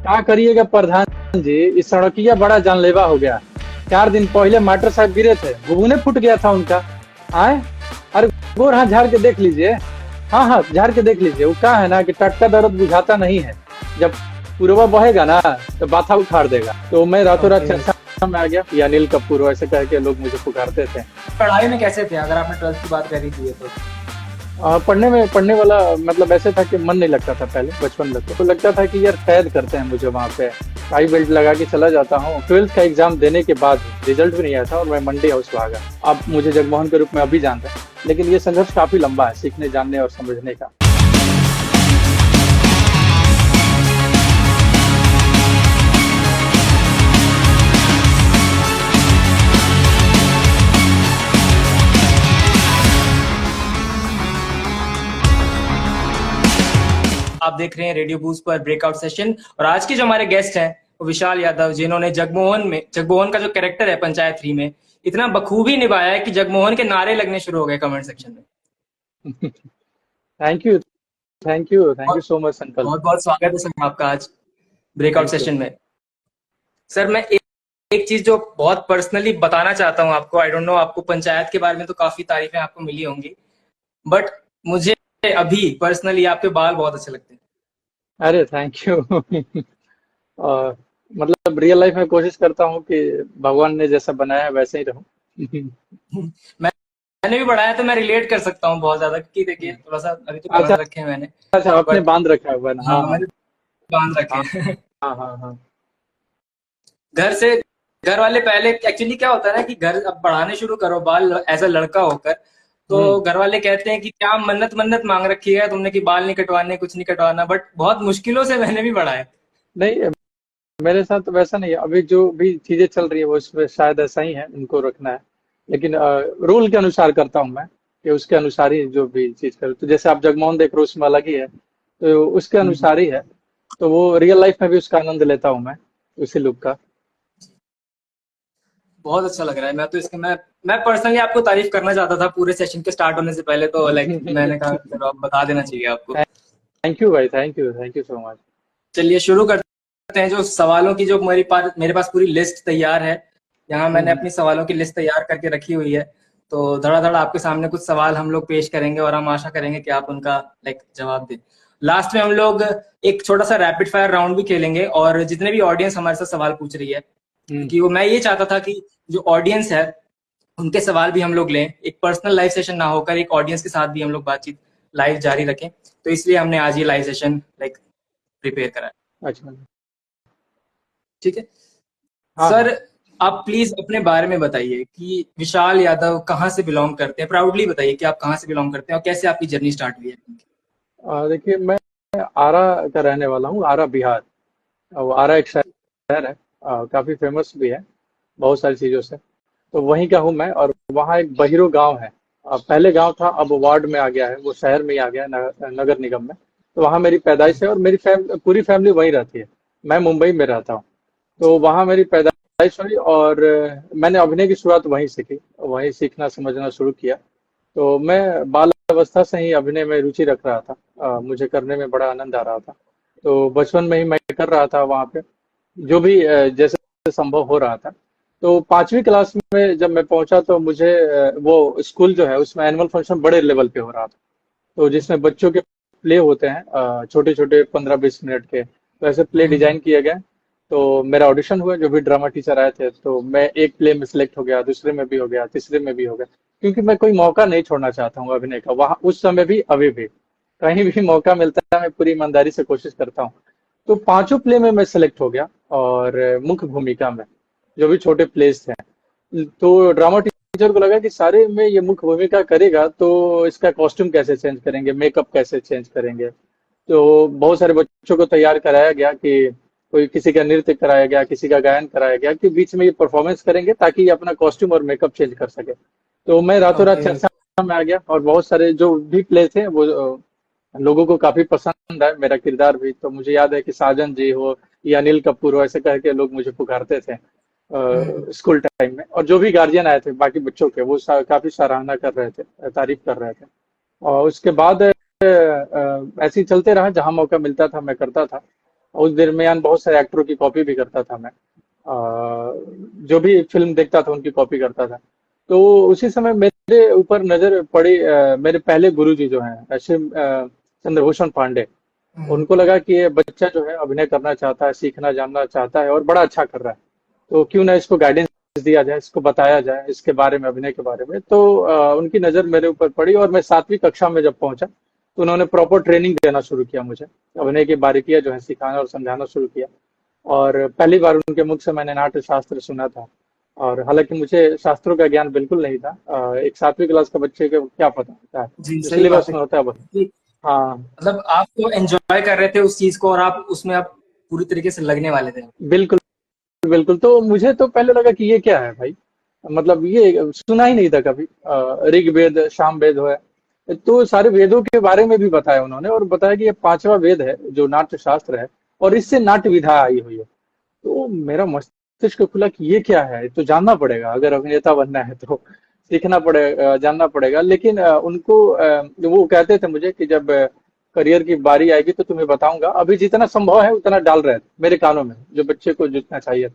क्या करिएगा प्रधान जी, इस सड़किया बड़ा जानलेवा हो गया। 4 दिन पहले मास्टर साहब गिरे थे, घुघुने फूट गया था उनका। आए, अरे गोर हाथ झाड़ के देख लीजिए। हाँ हाँ, झाड़ के देख लीजिए। वो क्या है ना कि टटका दर्द बुझाता नहीं है। जब पुरवा बहेगा ना तो बाथा उखाड़ देगा। तो मैं रातों रात ओके। चर्चा में आ गया, ये अनिल कपूर ऐसे कह के लोग मुझे पुकारते थे। पढ़ाई में कैसे थे, अगर आपने 12th की बात करी थी ये तो? पढ़ने वाला मतलब ऐसे था कि मन नहीं लगता था। पहले बचपन में तो लगता था कि यार कैद करते हैं मुझे वहां पे। टाई बेल्ट लगा के चला जाता हूँ। 12th का एग्जाम देने के बाद रिजल्ट भी नहीं आया था और मैं मंडी हाउस भागा। अब मुझे जगमोहन के रूप में अभी जानते हैं, लेकिन ये संघर्ष काफी लंबा है सीखने जानने और समझने का। आप देख रहे हैं रेडियो बूस्ट पर ब्रेकआउट सेशन, और आज के जो हमारे गेस्ट हैं वो विशाल यादव, जिन्होंने जगमोहन का जो कैरेक्टर है पंचायत 3 में इतना बखूबी निभाया है कि जगमोहन के नारे लगने शुरू हो गए कमेंट सेक्शन में। Thank you, thank you, thank you और सो मच अंकल। बहुत बहुत स्वागत है सर आपका आज ब्रेकआउट थैंक यू। सेशन में। सर मैं एक चीज जो बहुत पर्सनली बताना चाहता हूँ आपको, आई डोंट नो, आपको पंचायत के बारे में तो काफी तारीफें आपको मिली होंगी, बट मुझे अभी पर्सनली आपके बाल बहुत अच्छे लगते हैं। अरे थैंक यू। और मतलब रियल लाइफ में कोशिश करता हूँ कि भगवान ने जैसा बनाया है वैसे ही रहूं। मैं मैंने भी बढ़ाया तो मैं रिलेट कर सकता हूँ बहुत ज्यादा, क्योंकि देखिए थोड़ा सा अभी तो अच्छा, बांध रखे हैं मैंने। अच्छा आपने बट बांध रखा है हुआ ना। हाँ हाँ, हाँ मैंने बांध रखे हाँ हैं। हाँ हाँ हाँ। घर से घर वाले पहले एक्चुअली क्या होता है ना कि घर अब बढ़ाने शुरू करो बाल एज अ लड़का होकर, तो हम्म। घर वाले कहते हैं कि क्या मन्नत मन्नत मांग रखी है तुमने कि बाल नहीं कटवाने, कुछ नहीं कटवाना, बट बहुत मुश्किलों से मैंने भी बढ़ाए। नहीं, मेरे साथ तो वैसा नहीं है। अभी जो भी चीजें चल रही है वो इसमें शायद ऐसा ही है, उनको रखना है। लेकिन रूल के अनुसार करता हूँ मैं, कि उसके अनुसार ही जो भी चीज करूँ। तो जैसे आप जगमोहन देख रहे हो उसमें अलग ही है, तो उसके हम्म, अनुसार ही है। तो वो रियल लाइफ में भी उसका आनंद लेता हूँ मैं, उसी लुक का। बहुत अच्छा लग रहा है। मैं तो इसके मैं पर्सनली आपको तारीफ करना चाहता था पूरे सेशन के स्टार्ट होने से पहले, तो लाइक मैंने कहा चलो अब बता देना चाहिए आपको। थैंक यू भाई, थैंक यू सो मच। चलिए शुरू करते हैं। जो सवालों की जो मेरे पास पूरी लिस्ट तैयार है। यहाँ मैंने हम्म। अपनी सवालों की लिस्ट तैयार करके रखी हुई है। तो धड़ाधड़ आपके सामने कुछ सवाल हम लोग पेश करेंगे और हम आशा करेंगे कि आप उनका लाइक जवाब दें। लास्ट में हम लोग एक छोटा सा रैपिड फायर राउंड भी खेलेंगे, और जितने भी ऑडियंस हमारे साथ सवाल पूछ रही है, हम्म। क्योंकि वो मैं ये चाहता था कि जो ऑडियंस है उनके सवाल भी हम लोग लें, एक पर्सनल लाइव सेशन ना होकर एक ऑडियंस के साथ भी हम लोग बातचीत लाइव जारी रखें। तो इसलिए हमने आज ये लाइव सेशन लाइक प्रिपेयर करा है। अच्छा। ठीक है हाँ सर, हाँ। आप प्लीज अपने बारे में बताइए कि विशाल यादव कहाँ से बिलोंग करते हैं। प्राउडली बताइए कि आप कहाँ से बिलोंग करते हैं और कैसे आपकी जर्नी स्टार्ट हुई है। देखिए मैं आरा का रहने वाला हूँ, आरा बिहार। वो आरा एक शहर है, काफी फेमस भी है बहुत सारी चीजों से। तो वहीं का हूँ मैं। और वहाँ एक बहिरो गांव है। पहले गांव था, अब वार्ड में आ गया है, वो शहर में ही आ गया है, नगर निगम में। तो वहाँ मेरी पैदाइश है और मेरी पूरी फैमिली वहीं रहती है। मैं मुंबई में रहता हूँ। तो वहाँ मेरी पैदाइश हुई और मैंने अभिनय की शुरुआत वहीं से की, वहीं सीखना समझना शुरू किया। तो मैं बाल अवस्था से ही अभिनय में रुचि रख रहा था। मुझे करने में बड़ा आनंद आ रहा था। तो बचपन में ही मैं कर रहा था वहाँ पे, जो भी जैसे संभव हो रहा था। तो 5वीं क्लास में जब मैं पहुंचा तो मुझे वो स्कूल जो है उसमें एनुअल फंक्शन बड़े लेवल पे हो रहा था। तो जिसमें बच्चों के प्ले होते हैं छोटे छोटे 15-20 मिनट के, तो ऐसे प्ले डिजाइन किए गए। तो मेरा ऑडिशन हुआ, जो भी ड्रामा टीचर आए थे। तो मैं एक प्ले में सिलेक्ट हो गया, दूसरे में भी हो गया, तीसरे में भी हो गया। क्योंकि मैं कोई मौका नहीं छोड़ना चाहता हूँ अभिनय का, वहाँ उस समय भी अभी भी कहीं भी मौका मिलता है मैं पूरी ईमानदारी से कोशिश करता हूँ। तो 5 प्ले में मैं सिलेक्ट हो गया, और मुख्य भूमिका में जो भी छोटे प्लेस थे। तो ड्रामा टीचर को लगा कि सारे में ये मुख्य भूमिका करेगा तो इसका कॉस्ट्यूम कैसे चेंज करेंगे, मेकअप कैसे चेंज करेंगे। तो बहुत सारे बच्चों को तैयार कराया गया कि कोई किसी का नृत्य कराया गया, किसी का गायन कराया गया, कि बीच में ये परफॉर्मेंस करेंगे ताकि ये अपना कॉस्ट्यूम और मेकअप चेंज कर सके। तो मैं रातों रात ओके। चर्चा में आ गया और बहुत सारे जो भी प्ले थे वो लोगों को काफी पसंद आए, मेरा किरदार भी। तो मुझे याद है कि साजन जी हो या अनिल कपूर हो, ऐसे करके लोग मुझे पुकारते थे स्कूल टाइम में। और जो भी गार्जियन आए थे बाकी बच्चों के, वो काफी सराहना कर रहे थे, तारीफ कर रहे थे। और उसके बाद ऐसे ही चलते रहा, जहां मौका मिलता था मैं करता था। उस दरमियान बहुत सारे एक्टरों की कॉपी भी करता था मैं। जो भी फ़िल्म देखता था उनकी कॉपी करता था। तो उसी समय मेरे ऊपर नज़र पड़ी मेरे पहले गुरुजी जो हैं चंद्रभूषण पांडे। हम्म। उनको लगा कि ये बच्चा जो है अभिनय करना चाहता है, सीखना जानना चाहता है और बड़ा अच्छा कर रहा है। तो क्यों ना इसको गाइडेंस दिया जाए, इसको बताया जाए इसके बारे में, अभिनय के बारे में। तो उनकी नज़र मेरे ऊपर पड़ी और मैं 7वीं कक्षा में जब पहुंचा तो उन्होंने प्रॉपर ट्रेनिंग देना शुरू किया मुझे। अभिनय की बारीकियां जो है सिखाना और समझाना शुरू किया। और पहली बार उनके मुख से मैंने नाट्य शास्त्र सुना था। और हालांकि मुझे शास्त्रों का ज्ञान बिल्कुल नहीं था। एक 7वीं क्लास का बच्चे को क्या पता होता है, जी, जो सही बात सिलेबस है में होता है वही। कि हाँ, मतलब आप तो एंजॉय कर रहे थे उस चीज को, और आप उसमें आप पूरी तरीके से लगने वाले थे। बिल्कुल बिल्कुल। तो मुझे तो पहले लगा कि ये क्या है भाई, मतलब ये सुना ही नहीं था कभी। ऋग्वेद सामवेद है, तो सारे वेदों के बारे में भी बताया उन्होंने और बताया कि ये 5वां वेद है जो नाट्य शास्त्र है और इससे नाट्य विधा आई हुई है। तो मेरा मस्तिष्क खुला कि ये क्या है, तो जानना पड़ेगा, अगर अभिनेता बनना है तो सीखना पड़ेगा, जानना पड़ेगा। लेकिन उनको वो कहते थे मुझे कि जब करियर की बारी आएगी तो तुम्हें बताऊंगा, अभी जितना संभव है उतना डाल रहे थे मेरे कानों में जो बच्चे को जितना चाहिए।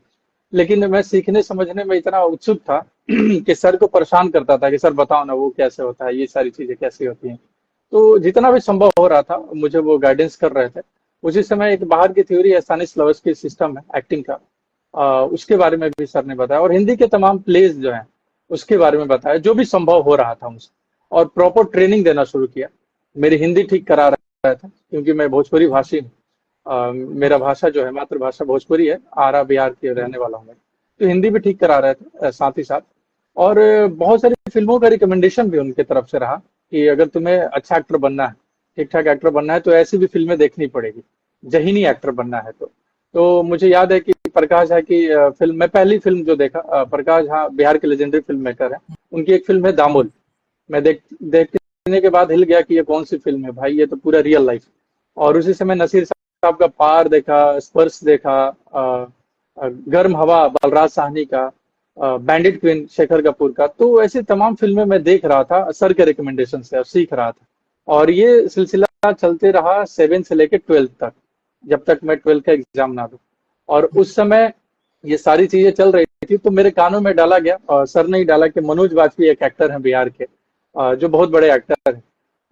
लेकिन मैं सीखने समझने में इतना उत्सुक था कि सर को परेशान करता था कि सर बताओ ना वो कैसे होता है, ये सारी चीजें कैसे होती हैं। तो जितना भी संभव हो रहा था मुझे वो गाइडेंस कर रहे थे। उसी समय एक बाहर की थ्योरी है स्टानिस्लावस्की सिस्टम है एक्टिंग का, उसके बारे में भी सर ने बताया और हिंदी के तमाम प्लेस जो हैं उसके बारे में बताया, जो भी संभव हो रहा था उनसे। और प्रॉपर ट्रेनिंग देना शुरू किया। मेरी हिंदी ठीक करा रहा था क्योंकि मैं भोजपुरी भाषी हूँ। मेरा भाषा जो है मातृभाषा भोजपुरी है, आरा बिहार के रहने वाला हूँ मैं। तो हिंदी भी ठीक करा रहे थे साथ ही साथ। और बहुत सारी फिल्मों का रिकमेंडेशन भी उनके तरफ से रहा कि अगर तुम्हें अच्छा एक्टर बनना है, ठीक ठाक एक्टर बनना है तो ऐसी भी फिल्में देखनी पड़ेगी, जहीनी एक्टर बनना है तो मुझे याद है कि प्रकाश झा की फिल्म, मैं पहली फिल्म जो देखा, प्रकाश झा बिहार के लेजेंडरी फिल्म मेकर है, उनकी एक फिल्म है दामुल। मैं देखने के बाद हिल गया कि ये कौन सी फिल्म है भाई, ये तो पूरा रियल लाइफ। और उसी समय नसीर साहब का पार देखा, स्पर्श देखा, गर्म हवा बलराज साहनी का, बैंडिट क्वीन शेखर कपूर का। तो ऐसी तमाम फिल्में मैं देख रहा था सर के रिकमेंडेशन से और सीख रहा था। और ये सिलसिला चलते रहा 7 से लेकर 12 तक, जब तक मैं 12 का एग्जाम ना दूं। और उस समय ये सारी चीजें चल रही थी तो मेरे कानों में डाला गया, और सर ने ही डाला कि मनोज वाजपेयी एक एक्टर हैं बिहार के, जो बहुत बड़े एक्टर हैं।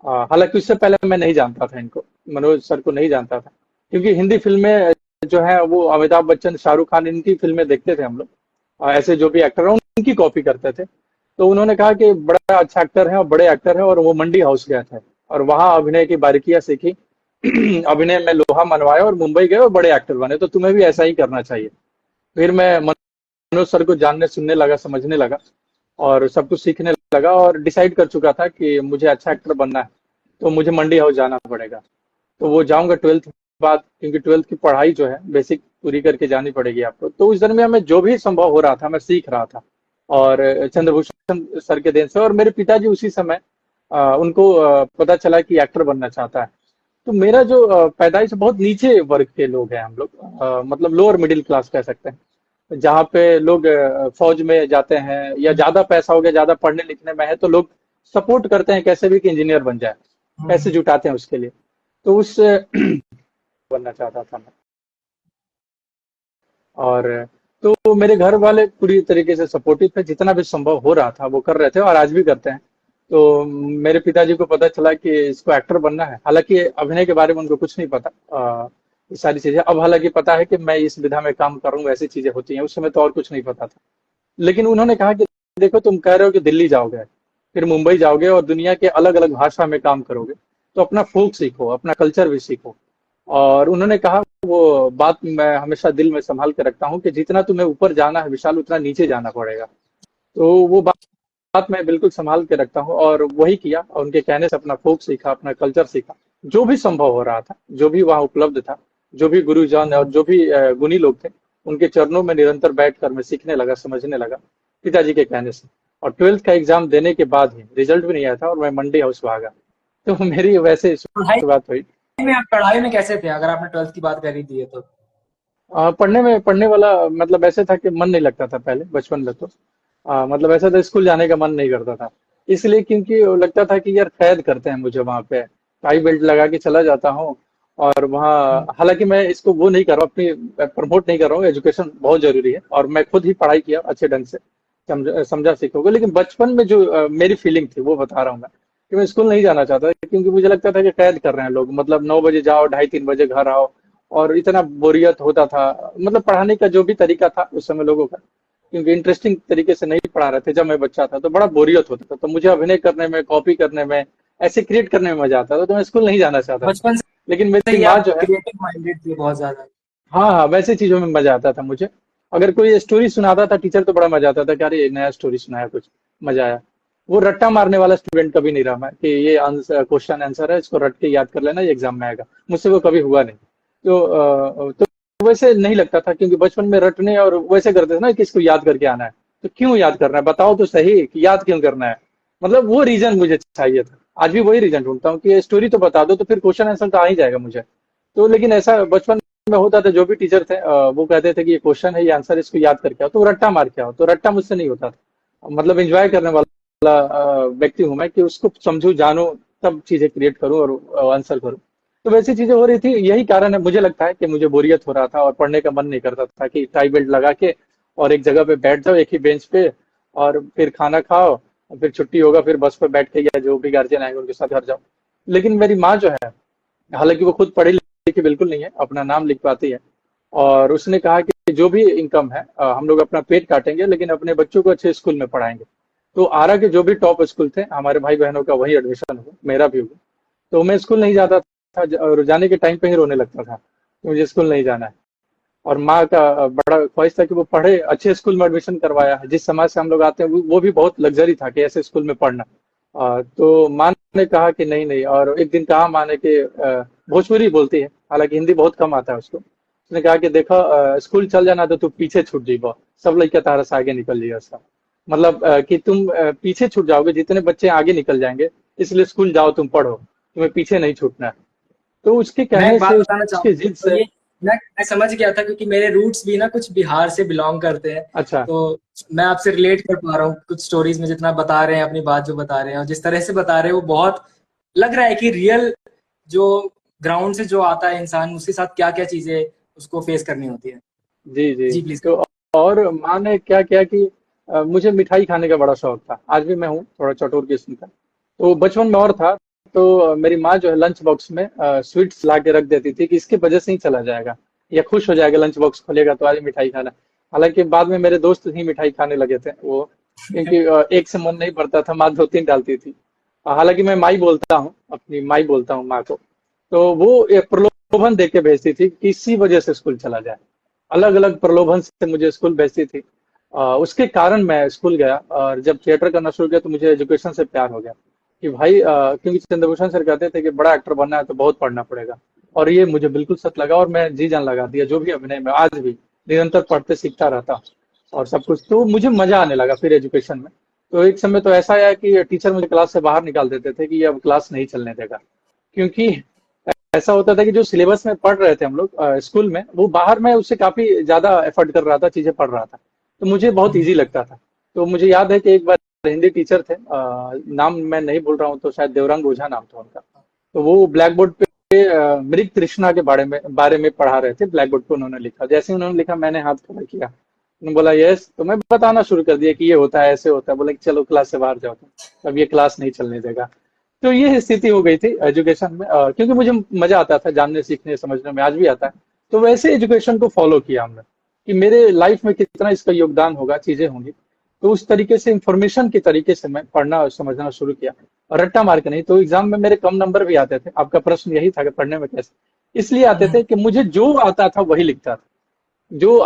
हालांकि उससे पहले मैं नहीं जानता था इनको, मनोज सर को नहीं जानता था, क्योंकि हिंदी फिल्में जो है वो अमिताभ बच्चन शाहरुख खान इनकी फिल्में देखते थे हम लोग। ऐसे जो भी एक्टर हैं उनकी कॉपी करते थे। तो उन्होंने कहा कि बड़ा अच्छा एक्टर है और बड़े एक्टर है, और वो मंडी हाउस गए थे और वहां अभिनय की बारीकियां सीखी। अभिनय में लोहा मनवाया और मुंबई गए और बड़े एक्टर बने, तो तुम्हें भी ऐसा ही करना चाहिए। फिर मैं मनोज सर को जानने सुनने लगा, समझने लगा और सब कुछ सीखने लगा और डिसाइड कर चुका था कि मुझे अच्छा एक्टर बनना है तो मुझे मंडी हाउस जाना पड़ेगा। तो वो जाऊंगा 12th बाद, क्योंकि 12th की पढ़ाई जो है बेसिक पूरी करके जानी पड़ेगी आपको। तो उस दरमियान में जो भी संभव हो रहा था मैं सीख रहा था, और चंद्रभूषण सर के देन से। और मेरे पिताजी उसी समय उनको पता चला कि एक्टर बनना चाहता है। तो मेरा जो पैदाइश बहुत नीचे वर्ग के लोग हैं हम लोग, मतलब लोअर मिडिल क्लास कह सकते हैं, जहाँ पे लोग फौज में जाते हैं या ज्यादा पैसा हो गया, ज्यादा पढ़ने लिखने में है तो लोग सपोर्ट करते हैं कैसे भी कि इंजीनियर बन जाए, पैसे हम्म। जुटाते हैं उसके लिए। तो उस बनना चाहता था मैं। और तो मेरे घर वाले पूरी तरीके से सपोर्टिव थे, जितना भी संभव हो रहा था वो कर रहे थे और आज भी करते हैं। तो मेरे पिताजी को पता चला कि इसको एक्टर बनना है, हालांकि अभिनय के बारे में उनको कुछ नहीं पता। ये सारी चीजें अब हालांकि पता है कि मैं इस विधा में काम कर रहा हूँ, ऐसी चीजें होती हैं, उस समय तो और कुछ नहीं पता था। लेकिन उन्होंने कहा कि देखो तुम कह रहे हो कि दिल्ली जाओगे, फिर मुंबई जाओगे और दुनिया के अलग अलग भाषा में काम करोगे, तो अपना फोक सीखो, अपना कल्चर भी सीखो। और उन्होंने कहा, वो बात मैं हमेशा दिल में संभाल के रखता हूँ कि जितना तुम्हें ऊपर जाना है विशाल, उतना नीचे जाना पड़ेगा। तो वो बात मैं बिल्कुल संभाल के रखता हूँ और वही किया, और उनके कहने से अपना फोक सीखा, अपना कल्चर सीखा। जो भी संभव हो रहा था, जो भी वहाँ उपलब्ध था, जो भी गुरुजन और जो भी गुणी लोग थे, उनके चरणों में निरंतर बैठकर मैं सीखने लगा, समझने लगा, पिताजी के कहने से। और 12th का एग्जाम देने के बाद ही, रिजल्ट भी नहीं आया था और मैं मंडी हाउस भागा। तो मेरी वैसे पढ़ाई शुरुआत हुई। में आप पढ़ाई में कैसे थे, अगर आपने 12th की बात कर ही दी है तो? पढ़ने वाला मतलब ऐसे था कि मन नहीं लगता था पहले बचपन में तो। मतलब ऐसा था, स्कूल जाने का मन नहीं करता था। इसलिए क्योंकि वो लगता था कि यार कैद करते हैं मुझे वहां पे, टाई बेल्ट लगा के चला जाता हूँ और वहाँ हालांकि मैं इसको वो नहीं कर रहा हूँ, अपनी प्रमोट नहीं कर रहा हूँ, एजुकेशन बहुत जरूरी है और मैं खुद ही पढ़ाई किया अच्छे ढंग से, समझा सीखोगे। लेकिन बचपन में जो मेरी फीलिंग थी वो बता रहा हूँ मैं, कि मैं स्कूल नहीं जाना चाहता था, क्योंकि मुझे लगता था कि कैद कर रहे हैं लोग, मतलब 9 बजे जाओ, 2:30-3 बजे घर आओ, और इतना बोरियत होता था। मतलब पढ़ाने का जो भी तरीका था उस समय लोगों का, क्योंकि इंटरेस्टिंग तरीके से नहीं पढ़ा रहे थे जब मैं बच्चा था, तो बड़ा बोरियत होता था। तो मुझे अभिनय करने में, कॉपी करने में, ऐसे क्रिएट करने में मजा आता था, तो मैं स्कूल नहीं जाना चाहता था। बचपन लेकिन से मेरी ही माँ आप जो है, क्रिएटिव माइंडेड थे बहुत ज्यादा। हाँ हाँ, वैसे चीजों में मजा आता था मुझे। अगर कोई स्टोरी सुनाता था टीचर, तो बड़ा मजा आता था कि अरे नया स्टोरी सुनाया, कुछ मजा आया। वो रट्टा मारने वाला स्टूडेंट कभी नहीं रहा मैं, कि ये आंसर, क्वेश्चन आंसर है, इसको रट के याद कर लेना, ये एग्जाम में आएगा। मुझसे वो कभी हुआ नहीं। तो वैसे नहीं लगता था, क्योंकि बचपन में रटने और वैसे करते थे ना कि इसको याद करके आना है। तो क्यों याद करना है, बताओ तो सही कि याद क्यों करना है। मतलब वो रीजन मुझे चाहिए था। आज भी वही रीजन ढूंढता हूँ कि स्टोरी तो बता दो, तो फिर क्वेश्चन आंसर तो आ ही जाएगा मुझे। तो लेकिन ऐसा बचपन में होता था, जो भी टीचर थे वो कहते थे कि ये क्वेश्चन है, ये आंसर, इसको याद करके आओ, तो रट्टा मार के आओ। तो रट्टा मुझसे नहीं होता था। मतलब एंजॉय करने वाला व्यक्ति हूं मैं, कि उसको समझूं, जानूं, तब चीजें क्रिएट करूं और आंसर करूं। तो वैसी चीजें हो रही थी, यही कारण है मुझे लगता है कि मुझे बोरियत हो रहा था और पढ़ने का मन नहीं करता था, कि टाई बेल्ट लगा के और एक जगह पे बैठ जाओ, एक ही बेंच पे, और फिर खाना खाओ, और फिर छुट्टी होगा, फिर बस पे बैठ के या जो भी गार्जियन आएंगे उनके साथ घर जाओ। लेकिन मेरी माँ जो है, हालांकि वो खुद पढ़ी लिखी बिल्कुल नहीं है, अपना नाम लिख पाती है, और उसने कहा कि जो भी इनकम है हम लोग अपना पेट काटेंगे, लेकिन अपने बच्चों को अच्छे स्कूल में पढ़ाएंगे। तो आरा के जो भी टॉप स्कूल थे हमारे भाई बहनों का, वही एडमिशन हुआ, मेरा भी हुआ। तो मैं स्कूल नहीं जाता था, और जाने के टाइम पे ही रोने लगता था कि मुझे स्कूल नहीं जाना है। और माँ का बड़ा ख्वाहिश था कि वो पढ़े, अच्छे स्कूल में एडमिशन करवाया है। जिस समाज से हम लोग आते हैं वो भी बहुत लग्जरी था कि ऐसे स्कूल में पढ़ना। तो माँ ने कहा कि नहीं नहीं, और एक दिन कहा माँ ने कि भोजपुरी बोलती है, हालांकि हिंदी बहुत कम आता है उसको। उसने कहा कि देखो, स्कूल चल जाना तो तू पीछे छूट जाइबो, सब लड़का तारा से आगे निकल जाइए सब। मतलब कि तुम पीछे छूट जाओगे, जितने बच्चे आगे निकल जाएंगे, इसलिए स्कूल जाओ, तुम पढ़ो, तुम्हें पीछे नहीं छूटना है। तो उसके मैं कहने एक बात से, बताना उसके चाहूंगा, जिद तो से। ये मैं समझ गया था क्योंकि मेरे रूट्स भी ना कुछ बिहार से बिलोंग करते हैं। अच्छा। तो मैं आपसे रिलेट कर पा रहा हूँ कुछ स्टोरीज में, जितना बता रहे हैं अपनी बात जो बता रहे हैं और जिस तरह से बता रहे हैं वो बहुत लग रहा है कि रियल जो ग्राउंड से जो आता है इंसान, उसके साथ क्या क्या चीजें उसको फेस करनी होती है। जी जी। जी प्लीज। तो और माँ ने क्या किया कि मुझे मिठाई खाने का बड़ा शौक था, आज भी मैं हूँ थोड़ा चटोर किस्म का। तो बचपन में और था। तो मेरी माँ जो है लंच बॉक्स में स्वीट्स ला के रख देती थी, कि इसके वजह से ही चला जाएगा, या खुश हो जाएगा, लंच बॉक्स खोलेगा तो आज मिठाई खाना। हालांकि बाद में मेरे दोस्त ही मिठाई खाने लगे थे वो, क्योंकि एक से मन नहीं भरता था, माँ 2-3 डालती थी। हालांकि मैं माई बोलता हूँ, अपनी माई बोलता हूँ माँ को। तो वो एक प्रलोभन दे के भेजती थी कि इसी वजह से स्कूल चला जाए, अलग अलग प्रलोभन से मुझे स्कूल भेजती थी। उसके कारण मैं स्कूल गया, और जब थिएटर करना शुरू किया तो मुझे एजुकेशन से प्यार हो गया, कि भाई क्योंकि चंद्रभूषण सर कहते थे कि बड़ा एक्टर बनना है तो बहुत पढ़ना पड़ेगा। और ये मुझे बिल्कुल सच लगा, और मैं जी जान लगा दिया, जो भी अभिनय में आज भी निरंतर पढ़ते सीखता रहता हूँ, और सब कुछ। तो मुझे मजा आने लगा फिर एजुकेशन में। तो एक समय तो ऐसा आया कि टीचर मुझे क्लास से बाहर निकाल देते थे, कि ये अब क्लास नहीं चलने देगा, क्योंकि ऐसा होता था कि जो सिलेबस में पढ़ रहे थे हम लोग स्कूल में, वो बाहर में उससे काफी ज्यादा एफर्ट कर रहा था, चीजें पढ़ रहा था, तो मुझे बहुत इजी लगता था। तो मुझे याद है कि एक बार हिंदी टीचर थे, नाम मैं नहीं भूल रहा हूँ, तो शायद देवरंग ओझा नाम था उनका। तो वो ब्लैक बोर्ड पे मृग तृष्णा के बारे में पढ़ा रहे थे, ब्लैक बोर्ड पे उन्होंने लिखा। जैसे ही उन्होंने लिखा, मैंने हाथ खड़ा किया, उन्होंने बोला यस, तो मैं बताना शुरू कर दिया कि ये होता है, ऐसे होता है। बोले कि चलो क्लास से बाहर जाओ तुम, अब ये क्लास नहीं चलने देगा। तो ये स्थिति हो गई थी एजुकेशन में, क्योंकि मुझे मजा आता था जानने, सीखने, समझने में, आज भी आता है। तो वैसे एजुकेशन को फॉलो किया हमने, कि मेरे लाइफ में कितना इसका योगदान होगा, चीजें होंगी। तो उस तरीके से, इंफॉर्मेशन के तरीके से मैं पढ़ना और समझना शुरू किया, और रट्टा मार के नहीं। तो एग्जाम में मेरे कम नंबर भी आते थे। आपका प्रश्न यही था कि पढ़ने में कैसे, इसलिए आते थे कि मुझे जो आता था वही लिखता था। जो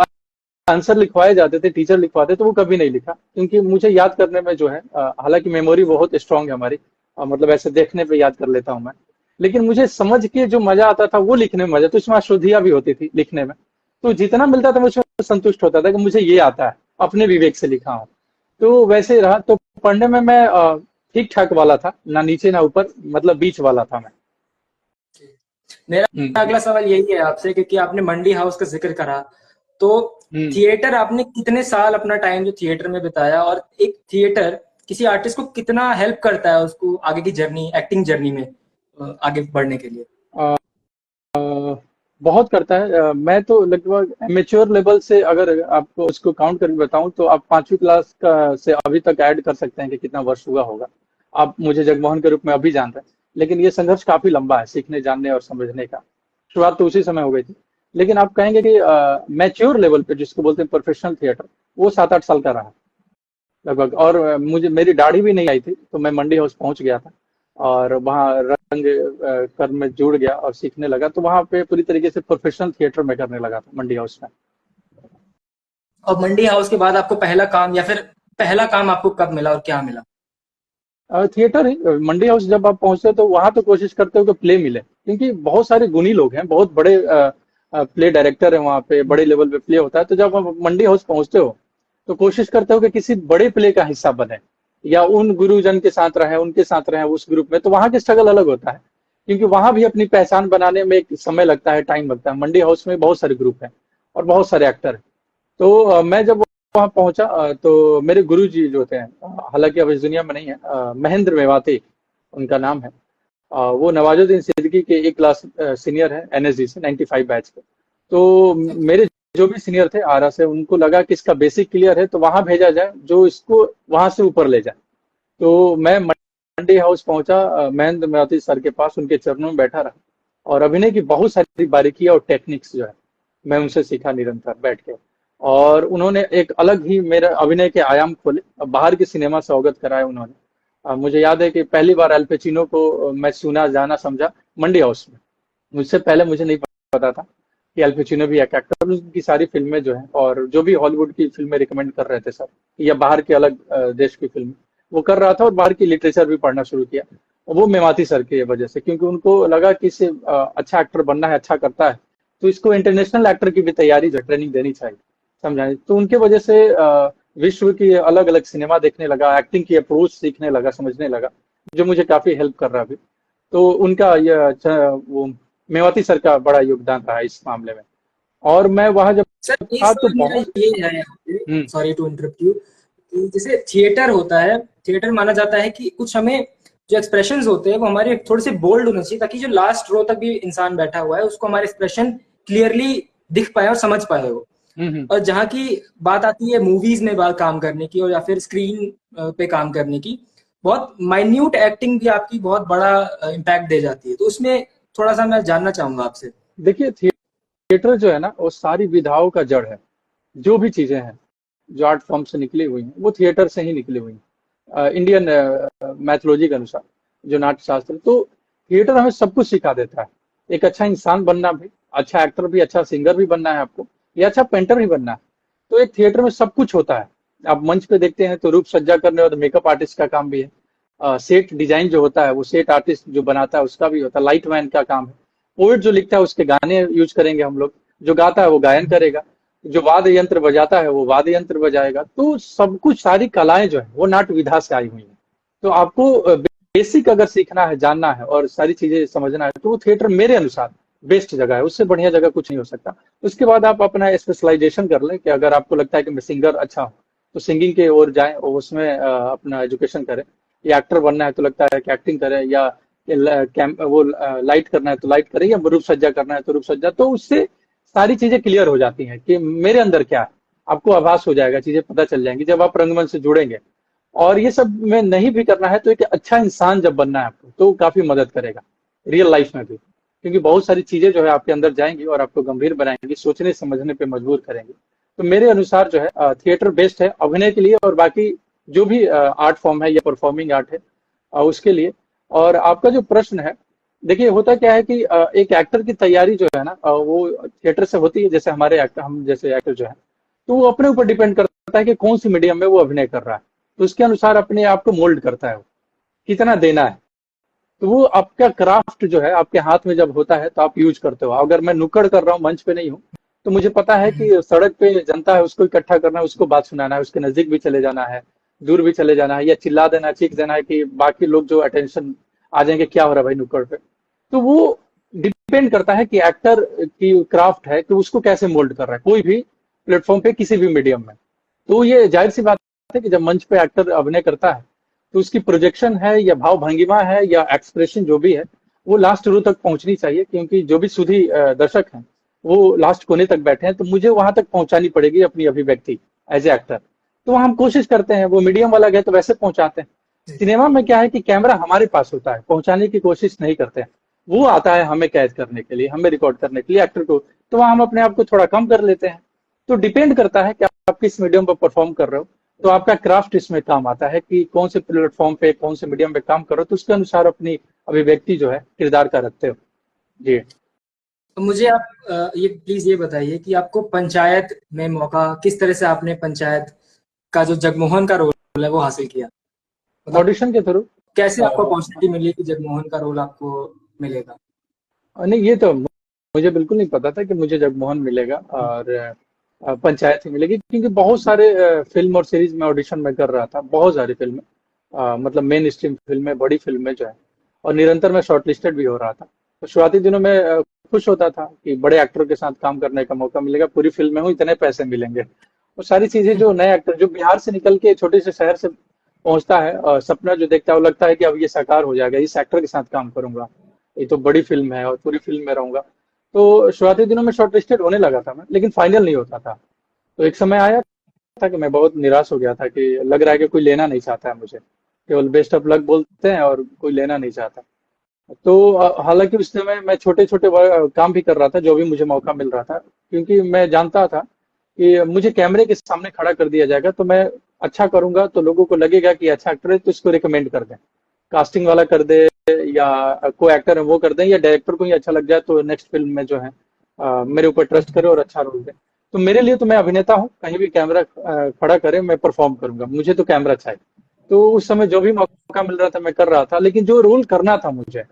आंसर लिखवाए जाते थे, टीचर लिखवाते, तो वो कभी नहीं लिखा, क्योंकि मुझे याद करने में जो है, हालांकि मेमोरी बहुत स्ट्रांग है हमारी, मतलब ऐसे देखने पे याद कर लेता हूं मैं। लेकिन मुझे समझ के जो मजा आता था वो लिखने में मजा, तो इसमें अशुद्धियां भी होती थी लिखने में। तो जितना मिलता था मुझे संतुष्ट होता था कि मुझे ये आता है, अपने विवेक से लिखा हूं। तो वैसे ही रहा। तो पढ़ने में मैं ठीक ठाक वाला था, ना नीचे ना ऊपर, मतलब बीच वाला था मैं। मेरा हम्म अगला सवाल यही है आपसे, क्योंकि आपने मंडी हाउस का जिक्र करा, तो हम्म। थिएटर आपने कितने साल अपना टाइम जो थिएटर में बिताया, और एक थिएटर किसी आर्टिस्ट को कितना हेल्प करता है उसको आगे की जर्नी, एक्टिंग जर्नी में आगे बढ़ने के लिए। बहुत करता है। मैं तो लगभग एमेच्योर लेवल से अगर आपको उसको काउंट करके बताऊं तो आप 5वीं क्लास का से अभी तक ऐड कर सकते हैं कि कितना वर्ष हुआ होगा। आप मुझे जगमोहन के रूप में अभी जान रहे हैं, लेकिन ये संघर्ष काफी लंबा है सीखने, जानने और समझने का। शुरुआत तो उसी समय हो गई थी। लेकिन आप कहेंगे कि मैच्योर लेवल पे जिसको बोलते हैं प्रोफेशनल थिएटर, वो 7-8 साल का रहा लगभग। और मुझे मेरी दाढ़ी भी नहीं आई थी तो मैं मंडी हाउस पहुंच गया था और वहाँ रंग कर में जुड़ गया और सीखने लगा। तो वहाँ पे पूरी तरीके से प्रोफेशनल थिएटर में करने लगा था मंडी हाउस में। और मंडी हाउस के बाद आपको पहला काम या फिर पहला काम आपको कब मिला और क्या मिला? थिएटर ही मंडी हाउस जब आप पहुंचते हो तो वहां तो कोशिश करते हो कि प्ले मिले, क्योंकि बहुत सारे गुणी लोग हैं, बहुत बड़े प्ले डायरेक्टर है वहाँ पे, बड़े लेवल पे प्ले होता है। तो जब आप मंडी हाउस पहुंचते हो तो कोशिश करते हो कि किसी बड़े प्ले का हिस्सा बने या उन गुरुजन के साथ रहे, उनके साथ रहे उस ग्रुप में। तो वहां की स्ट्रगल अलग होता है, क्योंकि वहां भी अपनी पहचान बनाने में एक समय लगता है, टाइम लगता है। मंडी हाउस में बहुत सारे ग्रुप हैं और बहुत सारे एक्टर हैं। तो मैं जब वहाँ पहुंचा तो मेरे गुरु जी जो थे, हालांकि अब इस दुनिया में नहीं है, महेंद्र मेवाती उनका नाम है। वो नवाजुद्दीन सिद्दीकी के एक क्लास सीनियर है एनएसडी से, 95 बैच के। तो मेरे जो भी सीनियर थे आरा से, उनको लगा कि इसका बेसिक क्लियर है तो वहां भेजा जाए जो इसको वहां से ऊपर ले जाए। तो मैं मंडी हाउस पहुंचा, महेंद्र मेवाती सर के पास, उनके चरणों में बैठा रहा और अभिनय की बहुत सारी बारीकियां और टेक्निक्स जो है मैं उनसे सीखा निरंतर बैठ के। और उन्होंने एक अलग ही मेरा अभिनय के आयाम खोले, बाहर के सिनेमा से अवगत कराया उन्होंने। मुझे याद है कि पहली बार अल पचिनो को मैं सुना, जाना, समझा मंडी हाउस में। मुझसे पहले मुझे नहीं पता था कि अल पचिनो भी एक एक्टर। उनकी सारी फिल्में जो हैं और जो भी हॉलीवुड की फिल्में रिकमेंड कर रहे थे सर, या बाहर के अलग देश की फिल्म वो कर रहा था, और बाहर की लिटरेचर भी पढ़ना शुरू किया। और वो मेवाती सर की वजह से, क्योंकि उनको लगा कि इसे अच्छा एक्टर बनना है, अच्छा करता है, तो इसको इंटरनेशनल एक्टर की भी तैयारी जो ट्रेनिंग देनी चाहिए, समझाने। तो उनके वजह से विश्व की अलग अलग सिनेमा देखने लगा, एक्टिंग की अप्रोच सीखने लगा, समझने लगा, जो मुझे काफी हेल्प कर रहा अभी। तो उनका वो मेवाती सर का बड़ा योगदान रहा इस मामले में। और मैं वहां जब सर एक था तो सवाल मेरा बहुत। ये है यहाँ पे, हम्म। सॉरी टू इंटरप्ट यू, कि जैसे थिएटर होता है, थिएटर माना जाता है कि कुछ हमें जो एक्सप्रेशंस होते हैं वो हमारे थोड़े से बोल्ड होने चाहिए, ताकि जो लास्ट रो तक भी इंसान बैठा हुआ है उसको हमारे एक्सप्रेशन क्लियरली दिख पाए और समझ पाए वो। हम्म। और जहाँ की बात आती है मूवीज में बात काम करने की और या फिर स्क्रीन पे काम करने की, बहुत माइन्यूट एक्टिंग भी आपकी बहुत बड़ा इम्पैक्ट दे जाती है। तो उसमें थोड़ा सा मैं जानना चाहूंगा आपसे। देखिए, थिएटर जो है ना, वो सारी विधाओं का जड़ है। जो भी चीजें हैं जो आर्ट फॉर्म से निकली हुई हैं वो थिएटर से ही निकली हुई हैं, इंडियन मैथोलॉजी के अनुसार, जो नाट्य शास्त्र। तो थिएटर हमें सब कुछ सिखा देता है। एक अच्छा इंसान बनना भी, अच्छा एक्टर भी, अच्छा सिंगर भी बनना है आपको, या अच्छा पेंटर भी बनना है, तो एक थिएटर में सब कुछ होता है। आप मंच पे देखते हैं तो रूप सज्जा करने और मेकअप आर्टिस्ट का काम भी है। सेट डिजाइन जो होता है वो सेट आर्टिस्ट जो बनाता है उसका भी होता है, लाइट मैन का काम है। पोएट जो लिखता है उसके गाने यूज करेंगे हम लोग, जो गाता है वो गायन करेगा, जो वाद्य यंत्र बजाता है वो वाद्य यंत्र बजाएगा। तो सब कुछ, सारी कलाएं जो है वो नाट्य विधा से आई हुई है। तो आपको बेसिक अगर सीखना है, जानना है और सारी चीजें समझना है, तो वो थिएटर मेरे अनुसार बेस्ट जगह है। उससे बढ़िया जगह कुछ नहीं हो सकता। उसके बाद आप अपना स्पेशलाइजेशन कर लें कि अगर आपको लगता है कि मैं सिंगर अच्छा हूँ तो सिंगिंग की ओर जाएं और उसमें अपना एजुकेशन करें। या एक्टर बनना है तो लगता है कि एक्टिंग करें, या वो लाइट करना है तो लाइट करें, या रूप सज्जा करना है तो रूप सज्जा। तो उससे सारी चीजें क्लियर हो जाती हैं कि मेरे अंदर क्या है। आपको आभास हो जाएगा, चीजें पता चल जाएंगी जब आप रंगमंच से जुड़ेंगे। और ये सब में नहीं भी करना है तो एक अच्छा इंसान जब बनना है आपको, तो काफी मदद करेगा रियल लाइफ में भी, क्योंकि बहुत सारी चीजें जो है आपके अंदर जाएंगी और आपको गंभीर बनाएंगी, सोचने समझने पे मजबूर करेंगे। तो मेरे अनुसार जो है थिएटर बेस्ट है अभिनय के लिए, और बाकी जो भी आर्ट फॉर्म है या परफॉर्मिंग आर्ट है उसके लिए। और आपका जो प्रश्न है, देखिए होता क्या है कि एक एक्टर की तैयारी जो है ना, वो थिएटर से होती है। जैसे हमारे एक्टर, हम जैसे एक्टर जो है, तो वो अपने ऊपर डिपेंड करता है कि कौन सी मीडियम में वो अभिनय कर रहा है। तो उसके अनुसार अपने आप को मोल्ड करता है वो, कितना देना है। तो वो आपका क्राफ्ट जो है आपके हाथ में जब होता है तो आप यूज करते हो। अगर मैं नुक्कड़ कर रहा हूँ, मंच पे नहीं हूँ, तो मुझे पता है कि सड़क पे जनता है, उसको इकट्ठा करना है, उसको बात सुनाना है, उसके नजदीक भी चले जाना है, दूर भी चले जाना है, या चिल्ला देना, चीख देना है कि बाकी लोग जो अटेंशन आ जाएंगे, क्या हो रहा है भाई नुक्कड़ पे। तो वो डिपेंड करता है कि एक्टर की क्राफ्ट है कि उसको कैसे मोल्ड कर रहा है, कोई भी प्लेटफॉर्म पे, किसी भी मीडियम में। तो ये जाहिर सी बात है कि जब मंच पे एक्टर अभिनय करता है तो उसकी प्रोजेक्शन है या भाव भंगिमा है या एक्सप्रेशन जो भी है, वो लास्ट रो तक पहुंचनी चाहिए, क्योंकि जो भी सुधी दर्शक हैं वो लास्ट कोने तक बैठे हैं, तो मुझे वहां तक पहुंचानी पड़ेगी अपनी अभिव्यक्ति एज ए एक्टर। तो हम कोशिश करते हैं, वो मीडियम वाला गए तो वैसे पहुंचाते हैं। सिनेमा में क्या है कि कैमरा हमारे पास होता है, पहुंचाने की कोशिश नहीं करते हैं। वो आता है हमें कैद करने के लिए, हमें रिकॉर्ड करने के लिए, एक्टर को। तो वहाँ हम अपने आप को थोड़ा कम कर लेते हैं। तो डिपेंड करता है कि आप किस मीडियम पर परफॉर्म कर रहे हो। तो आपका क्राफ्ट इसमें काम आता है कि कौन से प्लेटफॉर्म पे, कौन से मीडियम पे काम करो, तो उसके अनुसार अपनी अभिव्यक्ति जो है किरदार का रखते हो। जी। तो मुझे आप ये प्लीज ये बताइए कि आपको पंचायत में मौका किस तरह से, आपने पंचायत का जो जगमोहन का रोल है वो हासिल किया, मतलब ऑडिशन के थ्रू। कैसे आपको अपॉर्चुनिटी मिली कि जगमोहन का रोल आपको मिलेगा? नहीं, ये तो मुझे बिल्कुल नहीं पता था कि मुझे जगमोहन मिलेगा और पंचायत ही मिलेगी, क्योंकि बहुत सारे फिल्म और सीरीज में ऑडिशन में कर रहा था, बहुत सारी फिल्में, मतलब मेन स्ट्रीम फिल्में, बड़ी फिल्में जो है, और निरंतर मैं शॉर्टलिस्टेड भी हो रहा था। तो शुरुआती दिनों में खुश होता था कि बड़े एक्टरों के साथ काम करने का मौका मिलेगा, पूरी फिल्म में हूँ, इतने पैसे मिलेंगे। वो सारी चीजें जो नए एक्टर जो बिहार से निकल के छोटे से शहर से पहुंचता है, और सपना जो देखता है, वो लगता है कि अब ये साकार हो जाएगा, इस एक्टर के साथ काम करूंगा, ये तो बड़ी फिल्म है और पूरी फिल्म में रहूंगा। तो शुरुआती दिनों में शॉर्ट लिस्टेड होने लगा था मैं, लेकिन फाइनल नहीं होता था। तो एक समय आया था कि मैं बहुत निराश हो गया था, कि लग रहा है कि कोई लेना नहीं चाहता है मुझे, केवल बेस्ट ऑफ लक बोलते हैं और कोई लेना नहीं चाहता। तो हालांकि उस समय मैं छोटे छोटे काम भी कर रहा था, जो भी मुझे मौका मिल रहा था, क्योंकि मैं जानता था कि मुझे कैमरे के सामने खड़ा कर दिया जाएगा तो मैं अच्छा करूंगा, तो लोगों को लगेगा कि अच्छा एक्टर है, तो इसको रिकमेंड कर दें, कास्टिंग वाला कर दे, या को एक्टर है वो कर दें, या डायरेक्टर को ही अच्छा लग जाए तो नेक्स्ट फिल्म में जो है मेरे ऊपर ट्रस्ट करे और अच्छा रोल दे। तो मेरे लिए तो मैं अभिनेता हूँ, कहीं भी कैमरा खड़ा करे मैं परफॉर्म करूंगा, मुझे तो कैमरा चाहिए। तो उस समय जो भी मौका मिल रहा था मैं कर रहा था, लेकिन जो रोल करना था मुझे,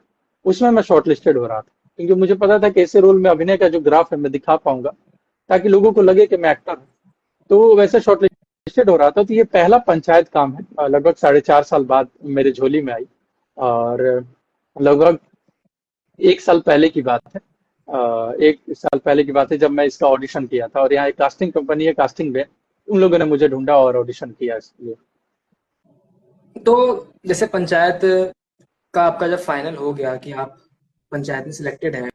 उसमें मैं शॉर्ट लिस्टेड हो रहा था, क्योंकि मुझे पता था कि ऐसे रोल में अभिनय का जो ग्राफ है मैं दिखा पाऊंगा, ताकि लोगों को लगे कि मैं एक्टर हूँ। तो वैसे शॉर्ट लिस्टेड हो रहा था। तो ये पहला पंचायत काम है, लगभग 4.5 साल बाद मेरे झोली में आई। और लगभग 1 साल पहले की बात है। 1 साल पहले की बात है जब मैं इसका ऑडिशन किया था, और यहाँ एक कास्टिंग कंपनी है, कास्टिंग में उन लोगों ने मुझे ढूंढा और ऑडिशन किया इसलिए। तो जैसे पंचायत का आपका जब फाइनल हो गया कि आप पंचायत में सिलेक्टेड हैं,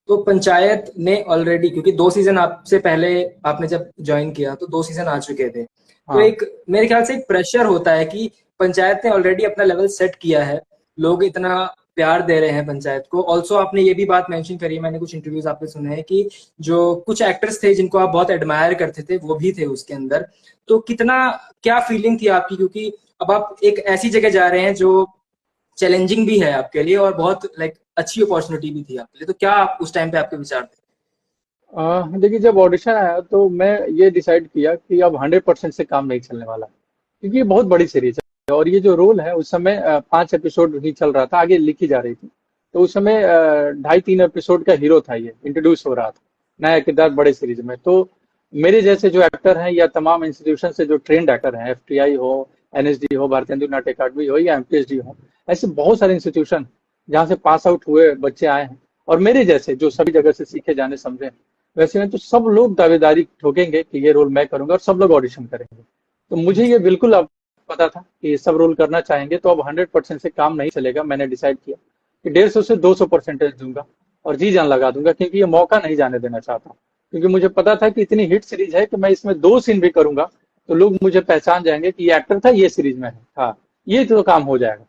तो पंचायत ने ऑलरेडी, क्योंकि 2 सीजन आपसे पहले आपने जब ज्वाइन किया तो 2 सीजन आ चुके थे, तो हाँ। एक मेरे ख्याल से एक प्रेशर होता है कि पंचायत ने ऑलरेडी अपना लेवल सेट किया है, लोग इतना प्यार दे रहे हैं पंचायत को। ऑल्सो आपने ये भी बात मेंशन करी है, मैंने कुछ इंटरव्यूज आपके सुने हैं कि जो कुछ एक्टर्स थे जिनको आप बहुत एडमायर करते थे वो भी थे उसके अंदर। तो कितना, क्या फीलिंग थी आपकी, क्योंकि अब आप एक ऐसी जगह जा रहे हैं जो चैलेंजिंग भी है आपके लिए और बहुत लाइक अच्छी अपॉर्चुनिटी भी थी आपके लिए, तो क्या आप उस टाइम पे आपके विचार थे? देखिए, जब ऑडिशन आया तो मैं ये डिसाइड किया कि अब 100% से काम नहीं चलने वाला, क्योंकि ये बहुत बड़ी सीरीज है, और ये जो रोल है उस समय 5 एपिसोड ही चल रहा था, आगे लिखी जा रही थी। तो उस समय 2.5-3 एपिसोड का हीरो था, ये इंट्रोड्यूस हो रहा था, नया किरदार बड़े सीरीज में। तो मेरे जैसे जो एक्टर हैं, या तमाम इंस्टीट्यूशन से जो ट्रेंड एक्टर हैं, FTI हो, NSD हो, भारतीय नाट्य अकादमी हो, या MPSD हो, ऐसे बहुत सारे इंस्टीट्यूशन जहाँ से पास आउट हुए बच्चे आए हैं, और मेरे जैसे जो सभी जगह से सीखे जाने समझे हैं, वैसे में तो सब लोग दावेदारी ठोकेंगे कि ये रोल मैं करूंगा, और सब लोग ऑडिशन करेंगे। तो मुझे ये बिल्कुल अब पता था कि ये सब रोल करना चाहेंगे, तो अब 100% से काम नहीं चलेगा। मैंने डिसाइड किया कि 150 से 200% दूंगा, और जी जान लगा दूंगा, क्योंकि ये मौका नहीं जाने देना चाहता। क्योंकि मुझे पता था कि इतनी हिट सीरीज है कि मैं इसमें 2 सीन भी करूंगा तो लोग मुझे पहचान जाएंगे कि ये एक्टर था, ये सीरीज में है, हाँ, ये तो काम हो जाएगा।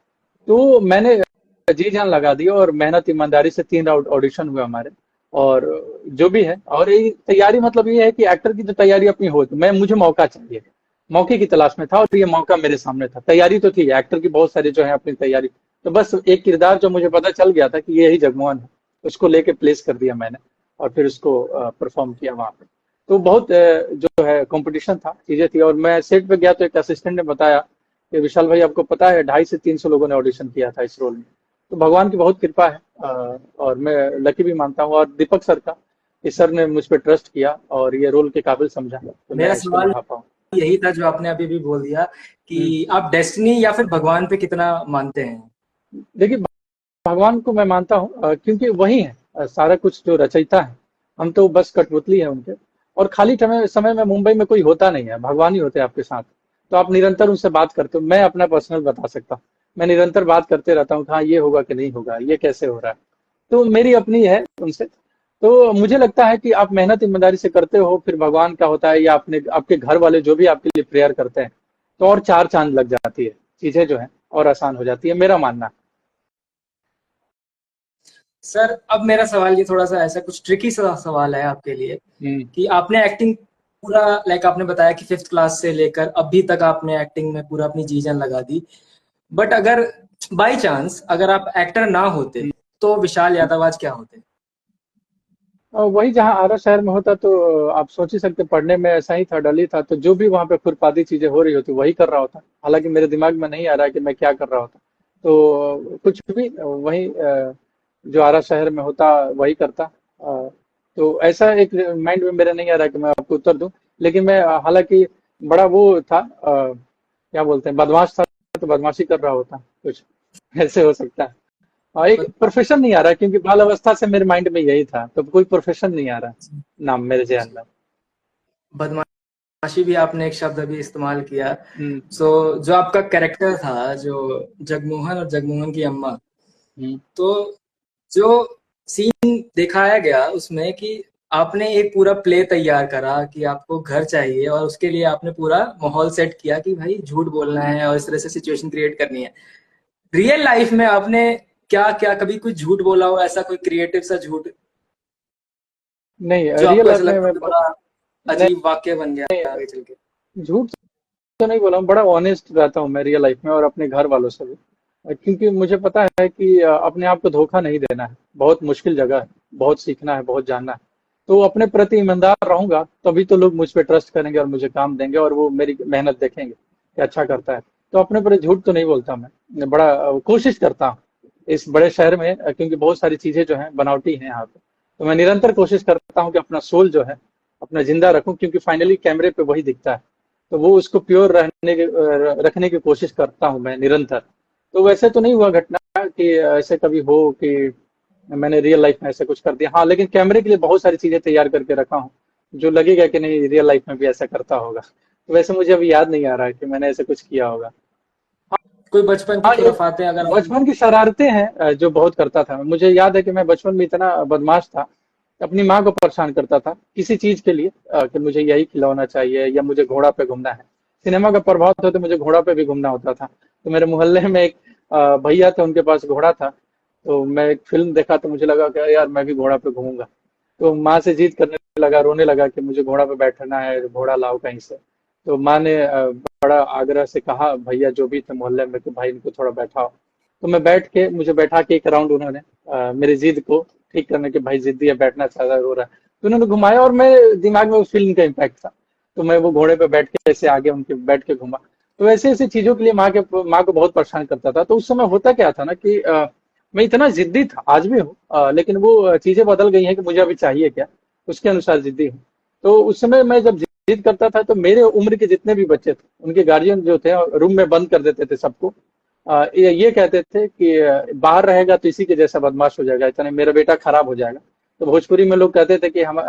तो मैंने जी जान लगा दी, और मेहनत ईमानदारी से 3 राउंड ऑडिशन हुए हमारे। और जो भी है, और ये तैयारी मतलब ये है कि एक्टर की जो तैयारी अपनी हो, तो मैं, मुझे मौका चाहिए, मौके की तलाश में था, और ये मौका मेरे सामने था। तैयारी तो थी, एक्टर की बहुत सारी जो है अपनी तैयारी। तो बस एक किरदार जो मुझे पता चल गया था कि ये ही जगमोहन है, उसको लेके प्लेस कर दिया मैंने, और फिर उसको परफॉर्म किया वहां पे। तो बहुत जो है कंपटीशन था, चीजें थी। और मैं सेट पे गया तो एक असिस्टेंट ने बताया कि विशाल भाई, आपको पता है 250 से 300 लोगों ने ऑडिशन किया था इस रोल में। तो भगवान की बहुत कृपा है, और मैं लकी भी मानता हूँ, और दीपक सर का, इस सर ने मुझ पर ट्रस्ट किया और ये रोल के काबिल समझा, तो मेरा मैं इसको सवाल निभा पाऊँ। यही था जो आपने अभी भी बोल दिया हम्म। कि आप डेस्टिनी या फिर भगवान पे कितना मानते हैं? देखिए, भगवान को मैं मानता हूँ, क्योंकि वही है सारा कुछ जो रचयिता है। हम तो बस कठपुतली है उनके। और खाली समय में मुंबई में कोई होता नहीं है, भगवान ही होते हैं आपके साथ। तो आप निरंतर उनसे बात करते हो। मैं अपना पर्सनल बता सकता हूँ, मैं निरंतर बात करते रहता हूँ, हाँ ये होगा कि नहीं होगा, ये कैसे हो रहा है। तो मेरी अपनी है उनसे। तो मुझे लगता है कि आप मेहनत ईमानदारी से करते हो, फिर भगवान का होता है या अपने आपके घर वाले जो भी आपके लिए प्रेयर करते हैं, तो और चार चांद लग जाती है, चीजें जो है और आसान हो जाती है, मेरा मानना सर अब मेरा सवाल ये थोड़ा सा ऐसा कुछ ट्रिकी सा सवाल है आपके लिए है। कि आपने एक्टिंग पूरा लाइक आपने बताया कि 5th क्लास से लेकर अभी तक आपने एक्टिंग में पूरा अपनी जी जान लगा दी। बट अगर बाय चांस अगर आप एक्टर ना होते तो विशाल यादव आज क्या होते? और वही जहाँ आरा शहर में होता तो आप सोच ही सकते, पढ़ने में ऐसा ही था, डल ही था, तो जो भी वहाँ पे खुरपाती चीजें हो रही होती वही कर रहा होता। हालांकि मेरे दिमाग में नहीं आ रहा है कि मैं क्या कर रहा होता। तो कुछ भी वही जो आरा शहर में होता वही करता। तो ऐसा एक माइंड में मेरे नहीं आ रहा कि मैं आपको उत्तर दूं। लेकिन मैं हालांकि बड़ा वो था, क्या बोलते हैं, बदमाश था, तो बदमाशी कर रहा होता कुछ, ऐसे हो सकता है। हाँ, एक प्रोफेशन नहीं आ रहा क्योंकि बाल अवस्था से मेरे माइंड में यही था, तो कोई प्रोफेशन नहीं आ रहा नाम मेरे जहन में। बदमाशी भी आपने एक शब्द अभी इस्तेमाल किया। हम्म। सो जो आपका कैरेक्टर था जो जगमोहन और जगमोहन की अम्मा, हम्म। तो जो सीन दिखाया गया उसमें कि आपने एक पूरा प्ले तैयार करा कि आपको घर चाहिए और उसके लिए आपने पूरा माहौल सेट किया कि भाई झूठ बोलना है और इस तरह से सिचुएशन क्रिएट करनी है। रियल लाइफ में आपने क्या क्या कभी कोई झूठ बोला हो, ऐसा कोई क्रिएटिव सा झूठ नहीं, जो रियल आपको लाइफ ऐसा में लगता मैं है बड़ा नहीं, अजीब वाक्य बन गया आगे चल के? झूठ तो नहीं बोला हूँ, बड़ा ऑनेस्ट रहता हूँ मैं रियल लाइफ में और अपने घर वालों से भी। क्योंकि मुझे पता है कि अपने आप को धोखा नहीं देना है, बहुत मुश्किल जगह है, बहुत सीखना है, बहुत जानना है। तो अपने प्रति ईमानदार रहूंगा तभी तो लोग मुझ पे ट्रस्ट करेंगे और मुझे काम देंगे और वो मेरी मेहनत देखेंगे कि अच्छा करता है। तो अपने पर झूठ तो नहीं बोलता मैं बड़ा कोशिश करता हूँ इस बड़े शहर में, क्योंकि बहुत सारी चीजें जो है बनावटी हैं यहाँ पे। तो मैं निरंतर कोशिश करता हूँ कि अपना सोल जो है अपना जिंदा रखूं, क्योंकि फाइनली कैमरे पे वही दिखता है। तो वो उसको प्योर रखने की कोशिश करता हूँ मैं निरंतर। तो वैसे तो नहीं हुआ घटना कि ऐसे कभी हो कि मैंने रियल लाइफ में ऐसा कुछ कर दिया। हाँ, लेकिन कैमरे के लिए बहुत सारी चीजें तैयार करके रखा हूँ, जो लगेगा कि नहीं रियल लाइफ में भी ऐसा करता होगा। तो वैसे मुझे अभी याद नहीं आ रहा है कि मैंने ऐसा कुछ किया होगा। कोई बचपन की हाँ, एक खुराफातें अगर आप बचपन की शरारतें हैं जो बहुत करता था। मुझे याद है कि मैं बचपन में इतना बदमाश था, अपनी माँ को परेशान करता था किसी चीज के लिए, कि मुझे यही खिलौना चाहिए या मुझे घोड़ा पे घूमना है। सिनेमा का प्रभाव था तो मुझे घोड़ा पे भी घूमना होता था। तो मेरे मोहल्ले में एक भैया थे, उनके पास घोड़ा था। तो मैं एक फिल्म देखा तो मुझे लगा कि यार मैं भी घोड़ा पे घूमूंगा। तो माँ से जिद करने लगा, रोने लगा कि मुझे घोड़ा पे बैठना है, घोड़ा लाओ कहीं से। तो माँ ने बड़ा आग्रह से कहा भैया जो भी थे मोहल्ले में कि भाई इनको थोड़ा बैठाओ। तो मैं बैठ के मुझे बैठा के एक राउंड उन्होंने मेरी जिद को ठीक करने के, भाई जिद्दी है, बैठना चाहता है, रो रहा है, तो उन्होंने घुमाया और मैं दिमाग में उस फिल्म का इम्पैक्ट था। तो मैं वो घोड़े पे बैठ के ऐसे आगे उनके बैठ के घुमा। तो ऐसे ऐसी चीजों के लिए माँ को बहुत परेशान करता था। तो उस समय होता क्या था ना कि मैं इतना जिद्दी था, आज भी हूँ, लेकिन वो चीजें बदल गई हैं कि मुझे अभी चाहिए क्या, उसके अनुसार जिद्दी हूँ। तो उस समय मैं जब जिद करता था तो मेरे उम्र के जितने भी बच्चे थे उनके गार्जियन जो थे रूम में बंद कर देते थे सबको। ये कहते थे कि बाहर रहेगा तो इसी के जैसा बदमाश हो जाएगा, इतने मेरा बेटा खराब हो जाएगा। तो भोजपुरी में लोग कहते थे कि हम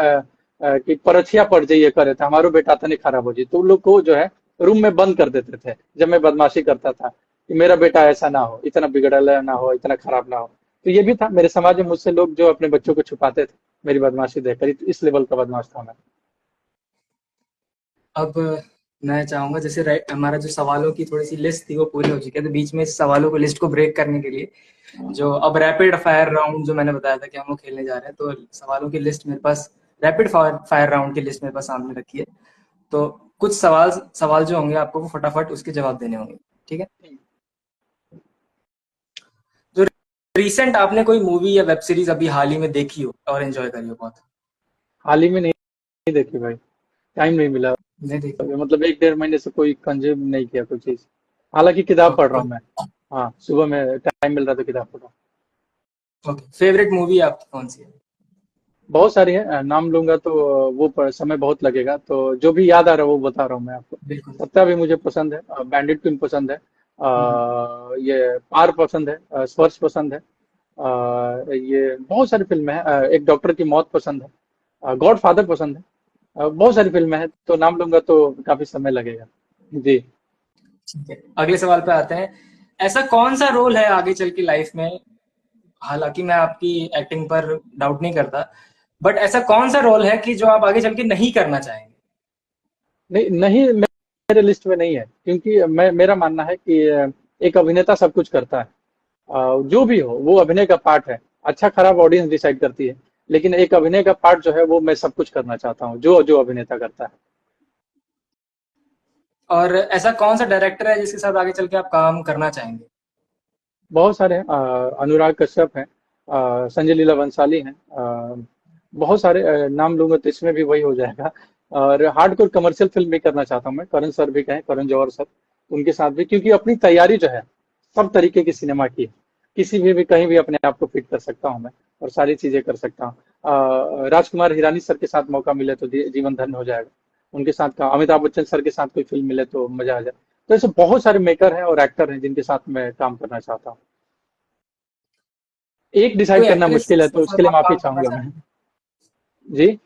कि परछिया पड़ जाइए करे थे, हमारो बेटा तने खराब हो जाए। तो उन लोग को जो है रूम में बंद कर देते थे जब मैं बदमाशी करता था, कि मेरा बेटा ऐसा ना हो, इतना बिगड़ल ना हो, इतना खराब ना हो। तो ये भी था मेरे समाज में, मुझसे लोग जो अपने बच्चों को छुपाते थे मेरी बदमाशी देखकर, इस लेवल का बदमाश था मैं। अब मैं चाहूंगा जैसे हमारा जो सवालों की थोड़ी सी लिस्ट थी वो पूरी हो चुकी है, तो बीच में इस सवालों को लिस्ट को ब्रेक करने के लिए जो अब रैपिड फायर राउंड जो मैंने बताया था कि हम लोग खेलने जा रहे हैं, तो सवालों की लिस्ट मेरे पास रैपिड फायर राउंड की लिस्ट मेरे पास सामने रखी है। तो कुछ सवाल सवाल जो होंगे आपको वो फटाफट उसके जवाब देने होंगे, ठीक है? जो रिसेंट आपने कोई मूवी या वेब सीरीज अभी हाल ही में देखी हो और एंजॉय करी हो बहुत? हाल ही में नहीं देखी भाई, टाइम नहीं मिला। नहीं देखी? मतलब 1 डेढ़ महीने से कोई कंज्यूम नहीं किया कोई चीज। हालांकि किताब पढ़ रहा ओके। हूँ मैं। हाँ, सुबह में टाइम मिल रहा तो किताब पढ़ रहा हूँ। ओके, फेवरेट मूवी आपकी कौन सी है? बहुत सारी है, नाम लूंगा तो वो समय बहुत लगेगा, तो जो भी याद आ रहा है वो बता रहा हूँ मैं आपको। बिल्कुल। सत्या भी मुझे पसंद है, बैंडिट क्वीन पसंद है, हम्म। ये पार पसंद है, स्पर्श पसंद है, ये बहुत सारी फिल्में हैं, एक डॉक्टर की मौत पसंद है, गॉड फादर पसंद है। बहुत सारी फिल्में हैं, तो नाम लूंगा तो काफी समय लगेगा। जी। ठीक है, अगले सवाल पे आते हैं। ऐसा कौन सा रोल है आगे चल के लाइफ में, हालांकि मैं आपकी एक्टिंग पर डाउट नहीं करता, बट ऐसा कौन सा रोल है कि जो आप आगे चल के नहीं करना चाहेंगे? नहीं नहीं, मेरे लिस्ट में नहीं है, क्योंकि मैं मेरा मानना है कि एक अभिनेता सब कुछ करता है। जो भी हो वो अभिनय का पार्ट है। अच्छा खराब ऑडियंस डिसाइड करती है, लेकिन एक अभिनय का पार्ट जो है वो मैं सब कुछ करना चाहता हूँ, जो जो अभिनेता करता है। और ऐसा कौन सा डायरेक्टर है जिसके साथ आगे चल के आप काम करना चाहेंगे? बहुत सारे हैं। अनुराग कश्यप हैं, संजय लीला भंसाली हैं, बहुत सारे नाम लूंगा तो इसमें भी वही हो जाएगा। और हार्डकोर कमर्शियल फिल्म भी करना चाहता हूँ मैं, करण सर भी कहें, करण जौहर सर, उनके साथ भी, क्योंकि अपनी तैयारी जो है सब तरीके की सिनेमा की है। किसी भी कहीं भी अपने आप को फिट कर सकता हूँ मैं, और सारी चीजें कर सकता हूँ। राजकुमार हिरानी सर के साथ मौका मिले तो जीवन धन्य हो जाएगा। उनके साथ का अमिताभ बच्चन सर के साथ कोई फिल्म मिले तो मजा आ जाए। तो ऐसे बहुत सारे मेकर हैं और एक्टर हैं जिनके साथ मैं काम करना चाहता हूँ। एक डिसाइड कोई करना एक्ट्रेस मुश्किल है, के तो उसके साथ लिए आप माफी काम करना चाहूंगा मैं। चाहते हैं? जी।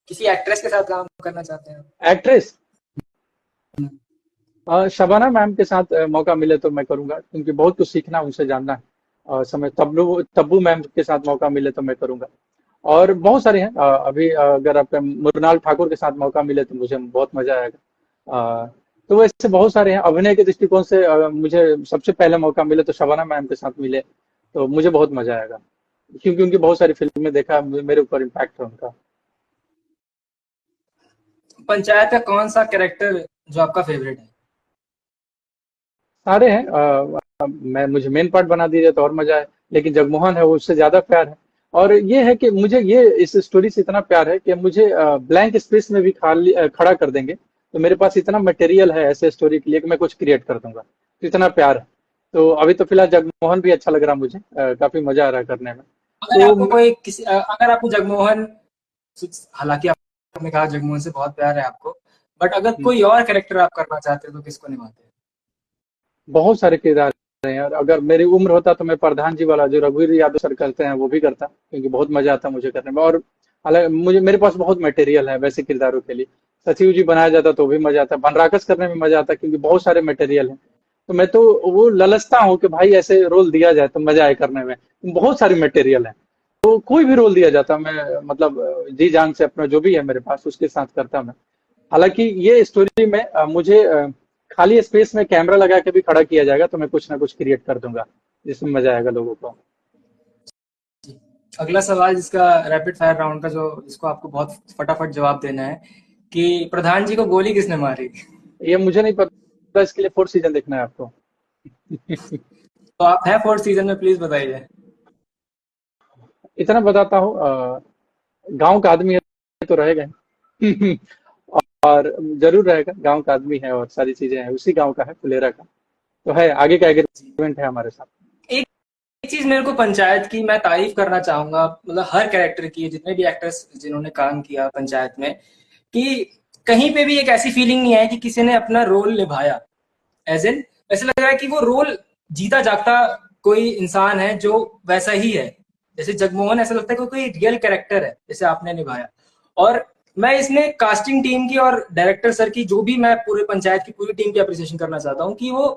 किसी एक्ट्रेस के साथ काम करना चाहते हैं? एक्ट्रेस, शबाना मैम के साथ मौका मिले तो मैं करूंगा, क्योंकि बहुत कुछ सीखना, उनसे जानना है। समय तब्बू तब्बू मैम के साथ मौका मिले तो मैं करूंगा। और बहुत सारे हैं। अभी अगर आप मृणाल ठाकुर के साथ मौका मिले तो मुझे बहुत मजा आएगा। तो वैसे बहुत सारे हैं। अभिनय के दृष्टिकोण से मुझे सबसे पहले मौका मिले तो शबाना मैम के साथ मिले तो मुझे बहुत मजा आएगा, क्योंकि उनकी बहुत सारी फिल्में देखा है, मेरे ऊपर इम्पैक्ट है उनका। पंचायत का कौन सा कैरेक्टर जो आपका फेवरेट है? सारे हैं। मैं मुझे मेन पार्ट बना दीजिए तो और मजा है, लेकिन जगमोहन है वो उससे ज्यादा प्यार है। और ये है कि मुझे ये इस स्टोरी से इतना प्यार है कि मुझे ब्लैंक स्पेस में भी खड़ा कर देंगे तो मेरे पास इतना मटेरियल है ऐसे स्टोरी के लिए कि मैं कुछ क्रिएट कर दूंगा, तो इतना प्यार है। तो अभी तो फिलहाल जगमोहन भी अच्छा लग रहा है मुझे, काफी मजा आ रहा है करने में। अगर तो आपको कोई किसी अगर आपको जगमोहन, हालांकि आपने कहा जगमोहन से बहुत प्यार है आपको, बट अगर कोई और कैरेक्टर आप करना चाहते हो तो किसको निभाते हैं? बहुत सारे किरदार हैं यार। अगर मेरी उम्र होता तो मैं प्रधान जी वाला जो रघुवीर यादव सर करते हैं वो भी करता, क्योंकि बहुत मजा आता मुझे करने में। और हालांकि मुझे मेरे पास बहुत मटेरियल है वैसे किरदारों के लिए। सचिव जी बनाया जाता तो भी मजा आता, बनराकस करने में मजा आता, क्योंकि बहुत सारे मटेरियल हैं। तो मैं तो वो ललचता हूँ कि भाई ऐसे रोल दिया जाए तो मजा आए करने में। बहुत सारी मटेरियल है, तो कोई भी रोल दिया जाता मैं मतलब जी जान से अपना जो भी है मेरे पास उसके साथ करता मैं। हालांकि ये स्टोरी में मुझे खाली स्पेस में कैमरा लगा के भी खड़ा किया जाएगा तो मैं कुछ ना कुछ क्रिएट कर दूंगा जिसमें मजा आएगा लोगों को। अगला सवाल जिसका रैपिड फायर राउंड का, जो जिसको आपको बहुत फटाफट जवाब देना है, कि प्रधान जी को गोली किसने मारी? ये मुझे नहीं पता, इसके लिए फोर्थ सीजन देखना है आपको। तो आप हैं फोर्थ सीजन में, प्लीज बताइए। इतना बताता हूँ, गांव का आदमी है तो रहेगा ही। और जरूर रहेगा, गांव का आदमी है और सारी चीजें हैं, उसी गांव का है, फुलेरा का। तो है, आगे का एग्रीमेंट है हमारे साथ। एक एक चीज मेरे को पंचायत की मैं तारीफ करना चाहूंगा, मतलब हर कैरेक्टर की, जितने भी एक्टर्स जिन्होंने काम किया पंचायत में, कि कहीं पे भी एक ऐसी फीलिंग नहीं है कि किसी ने अपना रोल निभाया, एज इन ऐसा लग रहा है कि वो रोल जीता जागता कोई इंसान है जो वैसा ही है। जैसे जगमोहन, ऐसा लगता है कि कोई रियल कैरेक्टर है जैसे आपने निभाया। और मैं इसमें कास्टिंग टीम की और डायरेक्टर सर की, जो भी, मैं पूरे पंचायत की पूरी टीम की अप्रिसिएशन करना चाहता हूँ कि वो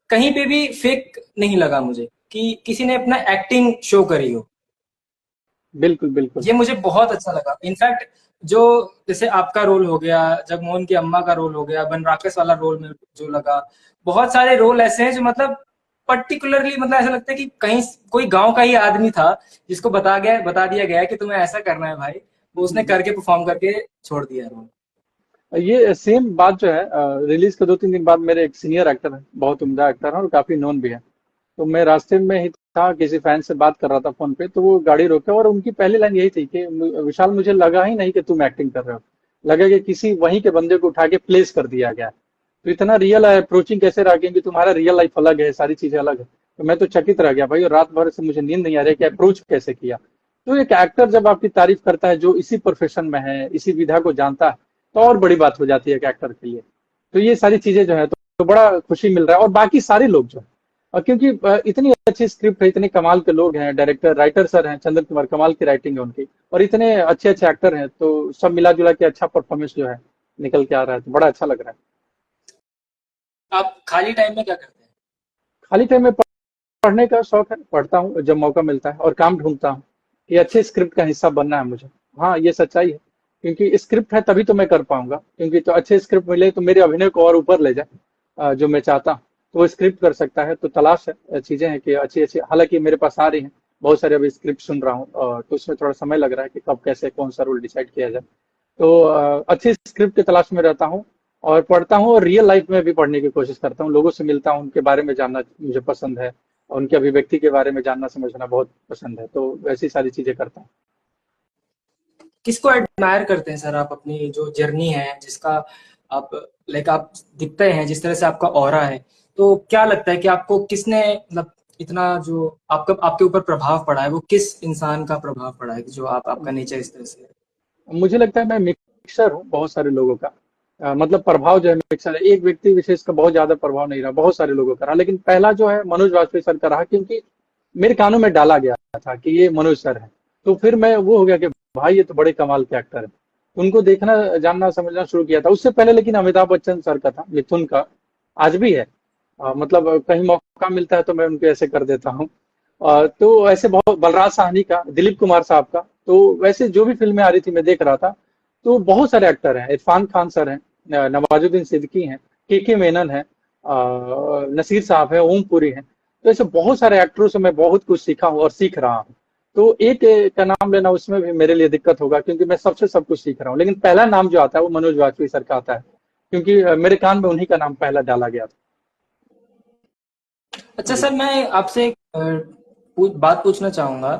कहीं पे भी फेक नहीं लगा मुझे, कि किसी ने अपना एक्टिंग शो करी हो। बिल्कुल बिल्कुल। ये मुझे बहुत अच्छा लगा। इनफैक्ट जो, जैसे आपका रोल हो गया, जगमोहन की अम्मा का रोल हो गया, बनराकस वाला रोल में जो लगा, बहुत सारे रोल ऐसे हैं जो मतलब पर्टिकुलरली, मतलब ऐसा लगता है कि कहीं कोई गांव का ही आदमी था जिसको बता दिया गया है कि तुम्हें ऐसा करना है भाई, वो उसने करके परफॉर्म करके छोड़ दिया रोल। ये सेम बात जो है, रिलीज के 2-3 दिन बाद मेरे एक सीनियर एक्टर है, बहुत उम्दा एक्टर है और काफी नोन भी है। तो मैं रास्ते में ही था, किसी फैन से बात कर रहा था फोन पे, तो वो गाड़ी रोके और उनकी पहली लाइन यही थी कि विशाल मुझे लगा ही नहीं कि तुम एक्टिंग कर रहे हो, लगा कि किसी वहीं के बंदे को उठा के प्लेस कर दिया गया। तो इतना रियल अप्रोचिंग कैसे रहा, क्योंकि तुम्हारा रियल लाइफ अलग है, सारी चीजें अलग है। तो मैं तो चकित रह गया भाई, और रात भर से मुझे नींद नहीं आ रही कि अप्रोच कैसे किया। तो एक एक्टर जब आपकी तारीफ करता है जो इसी प्रोफेशन में है, इसी विधा को जानता है, तो और बड़ी बात हो जाती है एक एक्टर के लिए। तो ये सारी चीजें जो है तो बड़ा खुशी मिल रहा है। और बाकी सारे लोग जो है, और क्योंकि इतनी अच्छी स्क्रिप्ट है, इतने कमाल के लोग हैं, डायरेक्टर राइटर सर हैं चंद्र कुमार, कमाल की राइटिंग है उनकी, और इतने अच्छे अच्छे एक्टर हैं, तो सब मिला जुला के अच्छा परफॉर्मेंस जो है निकल के आ रहा है, तो बड़ा अच्छा लग रहा है। आप खाली टाइम में क्या करते हैं? खाली टाइम में पढ़ने का शौक है, पढ़ता हूँ जब मौका मिलता है, और काम ढूंढता हूँ कि अच्छे स्क्रिप्ट का हिस्सा बनना है मुझे। हाँ, ये सच्चाई है, क्योंकि स्क्रिप्ट है तभी तो मैं कर पाऊंगा, क्योंकि तो अच्छे स्क्रिप्ट मिले तो मेरे अभिनय को और ऊपर ले जाए, जो मैं चाहता हूँ, तो वो स्क्रिप्ट कर सकता है। तो तलाश है, चीजें हैं कि अच्छी अच्छी, हालांकि मेरे पास आ रही हैं बहुत सारे, अभी स्क्रिप्ट सुन रहा हूँ, तो उसमें थोड़ा समय लग रहा है कि कब कैसे कौन सा रोल डिसाइड किया जाए। तो अच्छी स्क्रिप्ट की तलाश में रहता हूँ, और पढ़ता हूँ, और रियल लाइफ में भी पढ़ने की कोशिश करता हूँ, लोगों से मिलता हूँ, उनके बारे में जानना मुझे पसंद है, और उनके अभिव्यक्ति के बारे में जानना समझना बहुत पसंद है, तो वैसी सारी चीजें करता हूँ। किसको एडमायर करते हैं सर आप, अपनी जो जर्नी है जिसका आप लाइक आप दिखते हैं जिस तरह से आपका ऑरा है, तो क्या लगता है कि आपको किसने मतलब इतना जो आपका आपके ऊपर प्रभाव पड़ा है, वो किस इंसान का प्रभाव पड़ा है कि जो आप आपका नेचर इस तरह से है? मुझे लगता है मैं मिक्सर हूँ बहुत सारे लोगों का। मतलब प्रभाव जो है मिक्सर है, एक व्यक्ति विशेष का बहुत ज्यादा प्रभाव नहीं रहा, बहुत सारे लोगों का रहा, लेकिन पहला जो है मनोज वाजपेयी सर का रहा, क्योंकि मेरे कानों में डाला गया था कि ये मनोज सर है। तो फिर मैं वो हो गया कि भाई ये तो बड़े कमाल के एक्टर है, उनको देखना जानना समझना शुरू किया था। उससे पहले लेकिन अमिताभ बच्चन सर का था, मिथुन का, आज भी है। मतलब कहीं मौका मिलता है तो मैं उनको ऐसे कर देता हूँ। तो ऐसे बहुत, बलराज साहनी का, दिलीप कुमार साहब का, तो वैसे जो भी फिल्में आ रही थी मैं देख रहा था। तो बहुत सारे एक्टर हैं, इरफान खान सर हैं, नवाजुद्दीन सिद्दीकी हैं, के मेनन है, नसीर साहब है, ओम पुरी हैं। तो ऐसे बहुत सारे एक्टरों से मैं बहुत कुछ सीखा हूँ और सीख रहा हूँ। तो एक का नाम लेना उसमें भी मेरे लिए दिक्कत होगा, क्योंकि मैं सबसे सब कुछ सीख रहा हूँ, लेकिन पहला नाम जो आता है वो मनोज वाजपेयी सर का आता है, क्योंकि मेरे कान में उन्हीं का नाम पहला डाला गया था। अच्छा जी। सर, मैं आपसे एक बात पूछना चाहूंगा।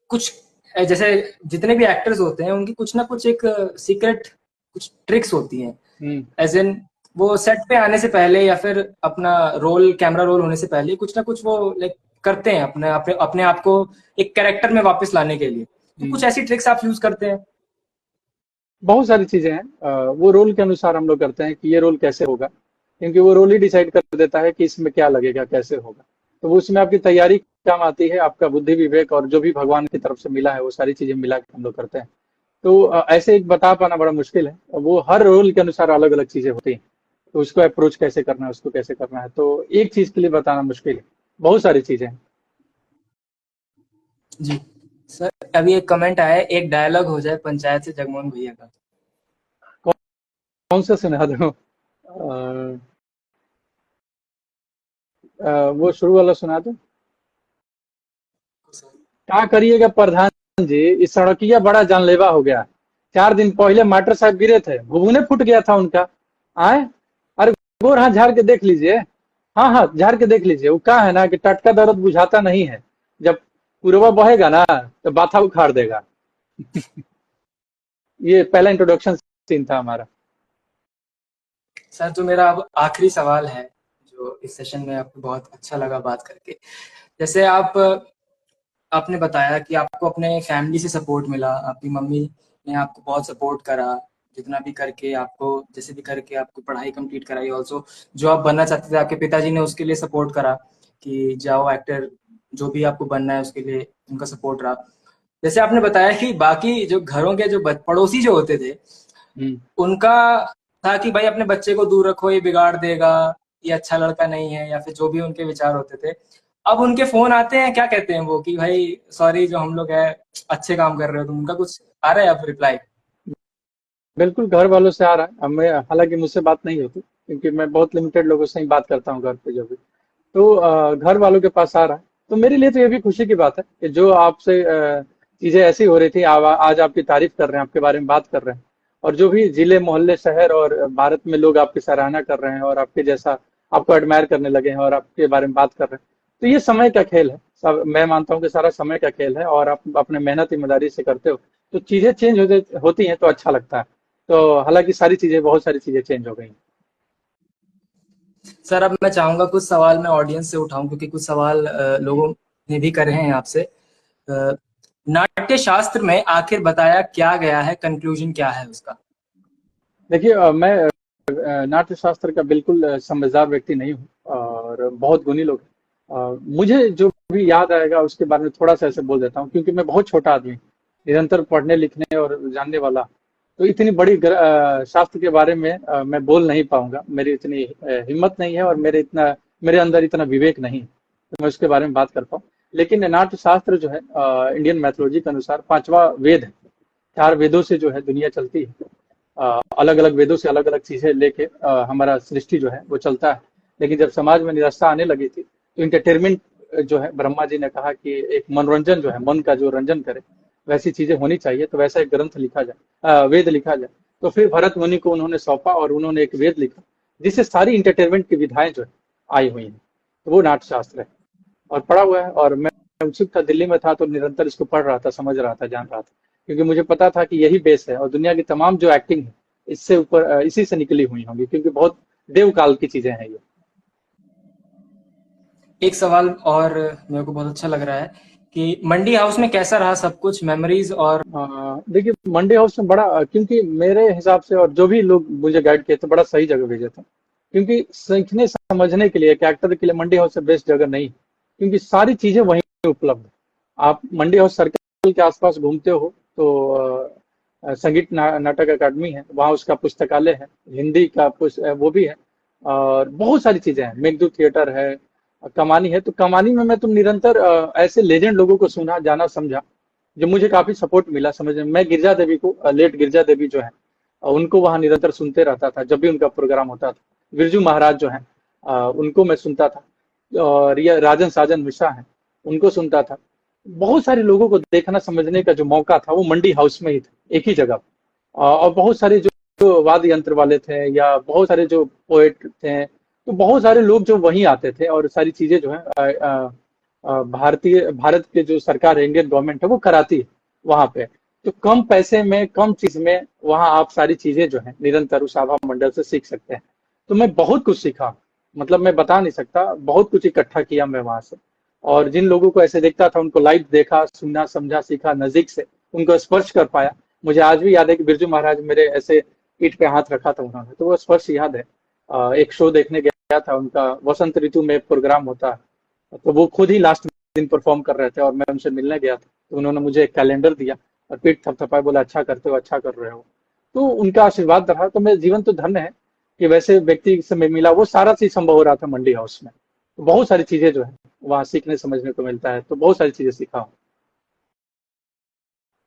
कुछ जैसे जितने भी एक्टर्स होते हैं उनकी कुछ ना कुछ एक सीक्रेट कुछ ट्रिक्स होती हैं, हम्म। एज इन वो सेट पे आने से पहले या फिर अपना रोल कैमरा रोल होने से पहले कुछ ना कुछ वो लाइक करते हैं अपने अपने अपने आप को एक कैरेक्टर में वापस लाने के लिए। तो हम्म। कुछ ऐसी ट्रिक्स आप यूज करते हैं? बहुत सारी चीजें हैं, वो रोल के अनुसार हम लोग करते हैं कि ये रोल कैसे होगा, क्योंकि वो रोल ही डिसाइड कर देता है कि इसमें क्या लगेगा, कैसे होगा। तो वो उसमें आपकी तैयारी काम आती है, आपका बुद्धि विवेक और जो भी भगवान की तरफ से मिला है वो सारी चीजें मिला के हम लोग करते हैं। तो ऐसे एक बता पाना बड़ा मुश्किल है, वो हर रोल के अनुसार अलग अलग चीजें होती हैं। तो उसको अप्रोच कैसे करना है, उसको कैसे करना है, तो एक चीज के लिए बताना मुश्किल है, बहुत सारी चीजें हैं। जी सर, अभी एक कमेंट आया है, एक डायलॉग हो जाए पंचायत से जगमोहन भैया का। कौन सा सुना दो? वो शुरू वाला सुना दो। क्या करिएगा प्रधान जी, इस सड़किया बड़ा जानलेवा हो गया। 4 दिन पहले मास्टर साहब गिरे थे, घुघुने फूट गया था उनका। आए, अरे गोर हाथ झाड़ के देख लीजिए। हाँ हाँ, झाड़ के देख लीजिए, वो क्या है ना कि टटका दर्द बुझाता नहीं है, जब पुरवा बहेगा ना तो बाथा उखाड़ देगा। ये पहला इंट्रोडक्शन सीन था हमारा। सर, जो मेरा अब आखिरी सवाल है, जो इस सेशन में आपको बहुत अच्छा लगा बात करके, जैसे आप आपने बताया कि आपको अपने फैमिली से सपोर्ट मिला, आपकी मम्मी ने आपको बहुत सपोर्ट करा, जितना भी करके आपको जैसे भी करके आपको पढ़ाई कंप्लीट कराई, ऑल्सो जो आप बनना चाहते थे आपके पिताजी ने उसके लिए सपोर्ट करा कि जाओ एक्टर, जो भी आपको बनना है उसके लिए उनका सपोर्ट रहा। जैसे आपने बताया कि बाकी जो घरों के जो पड़ोसी जो होते थे हम्म। उनका था कि भाई अपने बच्चे को दूर रखो, ये बिगाड़ देगा, ये अच्छा लड़का नहीं है, या फिर जो भी उनके विचार होते थे। अब उनके फोन आते हैं, क्या कहते हैं वो कि भाई सॉरी, जो हम लोग है अच्छे काम कर रहे हो, तो उनका कुछ आ रहा है अब रिप्लाई? बिल्कुल, घर वालों से आ रहा है। अब मैं, हालांकि मुझसे बात नहीं होती, क्योंकि मैं बहुत लिमिटेड लोगों से ही बात करता हूँ घर पे जो भी। तो घर वालों के पास आ रहा है, तो मेरे लिए तो ये भी खुशी की बात है कि जो आपसे चीजें ऐसी हो रही थी, आज आपकी तारीफ कर रहे हैं, आपके बारे में बात कर रहे हैं, और जो भी जिले मोहल्ले शहर और भारत में लोग आपकी सराहना कर रहे हैं, और आपके जैसा आपको एडमायर करने लगे हैं, और आपके बारे में बात कर रहे हैं। तो ये समय का खेल है, सब मैं मानता हूँ कि सारा समय का खेल है, और आप अपने मेहनत ईमानदारी से करते हो तो चीजें चेंज होती हैं, तो अच्छा लगता है। तो हालांकि सारी चीजें, बहुत सारी चीजें चेंज हो गई हैं। सर, अब मैं चाहूंगा कुछ सवाल मैं ऑडियंस से उठाऊं, क्योंकि कुछ सवाल लोगों ने भी करे हैं आपसे। नाट्य शास्त्र में आखिर बताया क्या गया है, कंक्लूजन क्या है उसका? देखिए, मैं नाट्य शास्त्र का बिल्कुल समझदार व्यक्ति नहीं हूँ, और बहुत गुणी लोग हैं। मुझे जो भी याद आएगा उसके बारे में थोड़ा सा ऐसे बोल देता हूँ, क्योंकि मैं बहुत छोटा आदमी हूँ, निरंतर पढ़ने लिखने और जानने वाला। तो इतनी बड़ी शास्त्र के बारे में मैं बोल नहीं पाऊंगा, मेरी इतनी हिम्मत नहीं है, और मेरे इतना मेरे अंदर इतना विवेक नहीं है तो मैं उसके बारे में बात कर पाऊँ। लेकिन नाट्य शास्त्र जो है इंडियन मैथोलॉजी के अनुसार पांचवा वेद है। चार वेदों से जो है दुनिया चलती है। अलग अलग वेदों से अलग अलग चीजें लेके हमारा सृष्टि जो है वो चलता है। लेकिन जब समाज में निराशा आने लगी थी तो इंटरटेनमेंट जो है, ब्रह्मा जी ने कहा कि एक मनोरंजन जो है, मन का जो रंजन करे वैसी चीजें होनी चाहिए, तो वैसा एक ग्रंथ लिखा जाए, वेद लिखा जाए। तो फिर भरत मुनि को उन्होंने सौंपा और उन्होंने एक वेद लिखा जिससे सारी इंटरटेनमेंट की विधाएं जो है आई हुई हैं। तो वो नाट्य शास्त्र है और पढ़ा हुआ है। और मैं उत्सुक था, दिल्ली में था तो निरंतर इसको पढ़ रहा था, समझ रहा था, जान रहा था, क्योंकि मुझे पता था कि यही बेस है और दुनिया की तमाम जो एक्टिंग है इससे ऊपर इसी से निकली हुई होंगी, क्योंकि बहुत देव काल की चीजें हैं ये। एक सवाल और मेरे को बहुत अच्छा लग रहा है कि मंडी हाउस में कैसा रहा सब कुछ, मेमोरीज और देखिए मंडी हाउस में बड़ा क्योंकि मेरे हिसाब से और जो भी लोग मुझे गाइड किए थे बड़ा सही जगह भेजे थे, क्योंकि सीखने समझने के लिए एक एक्टर के लिए मंडी हाउस से बेस्ट जगह नहीं, क्योंकि सारी चीजें वहीं उपलब्ध है। आप मंडी हाउस सर्कल के आसपास घूमते हो तो संगीत नाटक अकादमी है, वहाँ उसका पुस्तकालय है, हिंदी का वो भी है, और बहुत सारी चीजें हैं, मेघदूत थिएटर है, कमानी है। तो कमानी में मैं तुम निरंतर ऐसे लेजेंड लोगों को सुना, जाना, समझा, जो मुझे काफी सपोर्ट मिला समझ में। मैं गिरजा देवी को, लेट गिरजा देवी जो है, उनको वहां निरंतर सुनते रहता था जब भी उनका प्रोग्राम होता था। बिरजू महाराज जो है, उनको मैं सुनता था। और ये राजन साजन मिश्रा है, उनको सुनता था। बहुत सारे लोगों को देखना समझने का जो मौका था वो मंडी हाउस में ही था, एक ही जगह। और बहुत सारे जो वाद्य यंत्र वाले थे या बहुत सारे जो पोएट थे, तो बहुत सारे लोग जो वहीं आते थे और सारी चीजें जो है भारत के जो सरकार है, इंडियन गवर्नमेंट है, वो कराती है वहां पे। तो कम पैसे में, कम चीज में वहां आप सारी चीजें जो है निरंतर उस आभा मंडल से सीख सकते हैं। तो मैं बहुत कुछ सीखा, मतलब मैं बता नहीं सकता, बहुत कुछ इकट्ठा किया मैं वहां से। और जिन लोगों को ऐसे देखता था उनको लाइव देखा, सुना, समझा, सीखा नजदीक से, उनको स्पर्श कर पाया। मुझे आज भी याद है कि बिरजू महाराज मेरे ऐसे पीठ पे हाथ रखा था उन्होंने, तो वो स्पर्श याद है। एक शो देखने गया था उनका, वसंत ऋतु में प्रोग्राम होता है, तो वो खुद ही लास्ट दिन परफॉर्म कर रहे थे और मैं उनसे मिलने गया था, तो उन्होंने मुझे एक कैलेंडर दिया और पीठ थपथपाए, बोला अच्छा करते हो, अच्छा कर रहे हो। तो उनका आशीर्वाद रहा। तो मेरा जीवन तो धन्य है कि वैसे व्यक्ति से मैं मिला। वो सारा चीज संभव हो रहा था मंडी हाउस में। तो बहुत सारी चीजें जो है वहाँ सीखने समझने को मिलता है, तो बहुत सारी चीजें सीखा हूँ।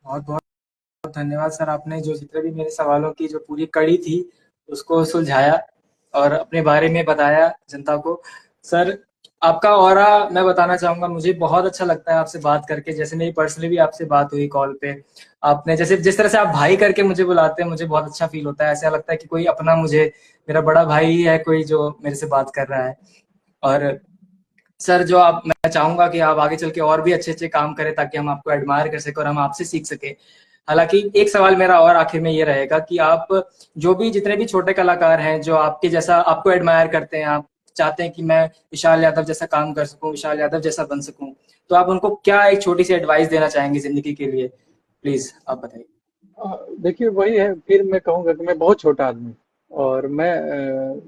बहुत बहुत धन्यवाद सर, आपने जो जितने भी मेरे सवालों की जो पूरी कड़ी थी उसको सुलझाया और अपने बारे में बताया जनता को। सर आपका ऑरा मैं बताना चाहूंगा, मुझे बहुत अच्छा लगता है आपसे बात करके। जैसे मेरी पर्सनली भी आपसे बात हुई कॉल पे, आपने जैसे जिस तरह से आप भाई करके मुझे बुलाते हैं, मुझे बहुत अच्छा फील होता है। ऐसा लगता है कि कोई अपना, मुझे मेरा बड़ा भाई ही है कोई जो मेरे से बात कर रहा है। और सर जो आप, मैं चाहूंगा कि आप आगे चल के और भी अच्छे अच्छे काम करें ताकि हम आपको एडमायर कर सके और हम आपसे सीख सके। हालांकि एक सवाल मेरा और आखिर में ये रहेगा कि आप जो भी जितने भी छोटे कलाकार हैं जो आपके जैसा आपको एडमायर करते हैं, आप चाहते हैं कि मैं विशाल यादव जैसा काम कर सकूं, विशाल यादव जैसा बन सकूं, तो आप उनको क्या एक छोटी सी एडवाइस देना चाहेंगे जिंदगी के लिए? प्लीज आप बताइए। देखिए वही है, फिर मैं कहूँगा कि मैं बहुत छोटा आदमी हूँ और मैं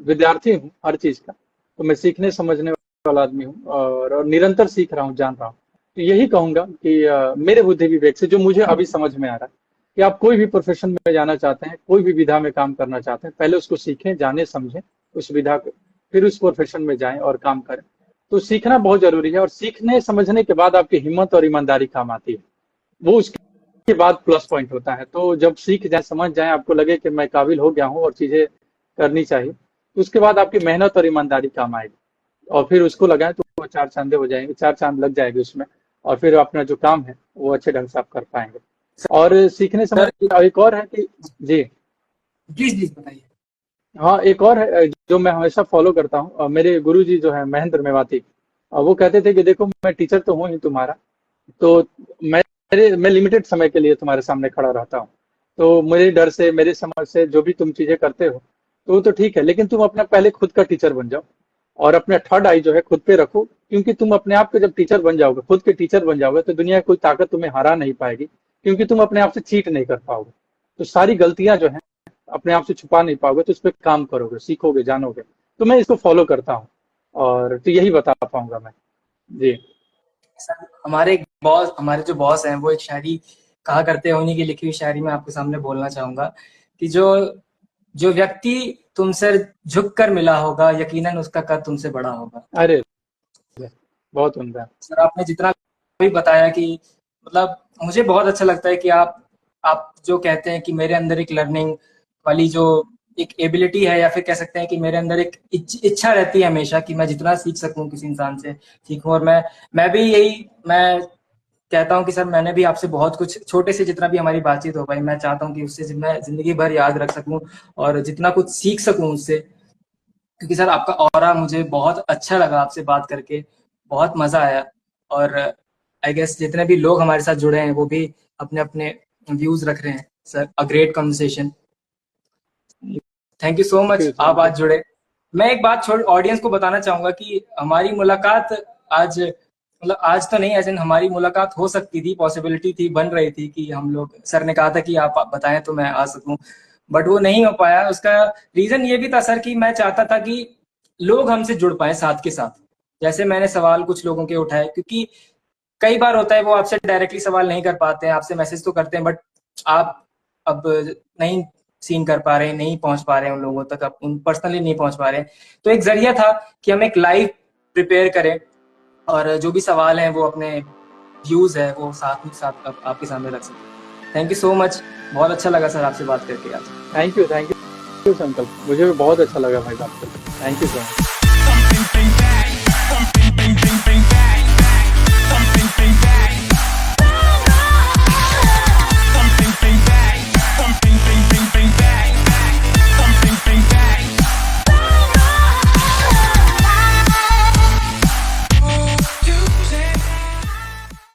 विद्यार्थी हूँ हर चीज का। तो मैं सीखने समझने वाला आदमी हूँ और निरंतर सीख रहा हूँ, जान रहा हूँ। तो यही कहूंगा कि मेरे बुद्धि विवेक से जो मुझे अभी समझ में आ रहा है कि आप कोई भी प्रोफेशन में जाना चाहते हैं, कोई भी विधा में काम करना चाहते हैं, पहले उसको सीखें, जाने, समझें उस विधा को, फिर उस प्रोफेशन में जाएं और काम करें। तो सीखना बहुत जरूरी है और सीखने समझने के बाद आपकी हिम्मत और ईमानदारी काम आती है। वो उसके बाद प्लस पॉइंट होता है। तो जब सीख जाए, समझ जाए, आपको लगे कि मैं काबिल हो गया हूँ और चीजें करनी चाहिए, तो उसके बाद आपकी मेहनत और ईमानदारी काम आएगी। और फिर उसको लगाएं तो वो चार चांदे हो जाएंगे, चार चांद लग जाएंगे उसमें। और फिर अपना जो काम है वो अच्छे ढंग से आप कर पाएंगे। और सीखने सर समझने का एक और है कि जी, प्लीज प्लीज बताइए। हाँ एक और है जो मैं हमेशा फॉलो करता हूँ। मेरे गुरुजी जो है महेंद्र मेवाती, वो कहते थे कि देखो मैं टीचर तो हूँ ही तुम्हारा, तो मैं लिमिटेड समय के लिए तुम्हारे सामने खड़ा रहता हूँ। तो मेरे डर से, मेरे समझ से जो भी तुम चीजें करते हो तो वो तो ठीक है, लेकिन तुम अपना पहले खुद का टीचर बन जाओ और अपना थर्ड आई जो है खुद पे रखो। क्योंकि तुम अपने आप के जब टीचर बन जाओगे, खुद के टीचर बन जाओगे, तो दुनिया की कोई ताकत तुम्हें हरा नहीं पाएगी, क्योंकि तुम अपने आप से चीट नहीं कर पाओगे। तो सारी गलतियां जो है अपने आप से छुपा नहीं पाओगे, तो उस पर काम करोगे, सीखोगे, जानोगे। तो मैं इसको फॉलो करता हूँ और तो यही बता पाऊंगा मैं। जी। सर हमारे एक बॉस, हमारे जो बॉस हैं वो एक शायरी कहा करते हैं, उन्हीं की लिखी हुई शायरी मैं आपके सामने बोलना चाहूंगा कि जो जो व्यक्ति तुमसे झुक कर मिला होगा, यकीनन उसका कद तुमसे बड़ा होगा। अरे बहुत उम्दा। सर आपने जितना भी बताया कि मतलब मुझे बहुत अच्छा लगता है कि आप जो कहते हैं कि मेरे अंदर एक लर्निंग वाली जो एक एबिलिटी है, या फिर कह सकते हैं कि मेरे अंदर एक इच्छा रहती है हमेशा कि मैं जितना सीख सकूं किसी इंसान से सीखूं। और मैं भी यही मैं कहता हूं कि सर मैंने भी आपसे बहुत कुछ, छोटे से जितना भी हमारी बातचीत हो पाई, मैं चाहता हूं कि उससे मैं जिंदगी भर याद रख सकूं और जितना कुछ सीख सकूं उससे। क्योंकि सर आपका ऑरा मुझे बहुत अच्छा लगा, आपसे बात करके बहुत मजा आया। और आई गेस जितने भी लोग हमारे साथ जुड़े हैं वो भी अपने अपने व्यूज रख रहे हैं। Sir a great conversation, thank you so much, आप थैंक यू। आज जुड़े। मैं एक बात छोड़ ऑडियंस को बताना चाहूंगा कि हमारी मुलाकात आज, मतलब आज तो नहीं, एज इन हमारी मुलाकात हो सकती थी, पॉसिबिलिटी थी, बन रही थी कि हम लोग, सर ने कहा था कि आप बताएं तो मैं आ सकूं, बट वो नहीं हो पाया। उसका रीजन ये भी था सर कि मैं चाहता था कि लोग हमसे जुड़ पाए साथ के साथ। जैसे मैंने सवाल कुछ लोगों के उठाए, क्योंकि कई बार होता है वो आपसे डायरेक्टली सवाल नहीं कर पाते हैं, आपसे मैसेज तो करते हैं, बट आप अब नहीं सीन कर पा रहे हैं, नहीं पहुंच पा रहे हैं उन लोगों तक, अब उन पर्सनली नहीं पहुंच पा रहे हैं। तो एक जरिया था कि हम एक लाइव प्रिपेयर करें और जो भी सवाल हैं वो अपने व्यूज है वो साथ ही साथ आपके सामने रख सकें। थैंक यू सो मच, बहुत अच्छा लगा सर आपसे बात करके आज। थैंक यू संकल्प, मुझे भी बहुत अच्छा लगा भाई बात करके। Thank you so much.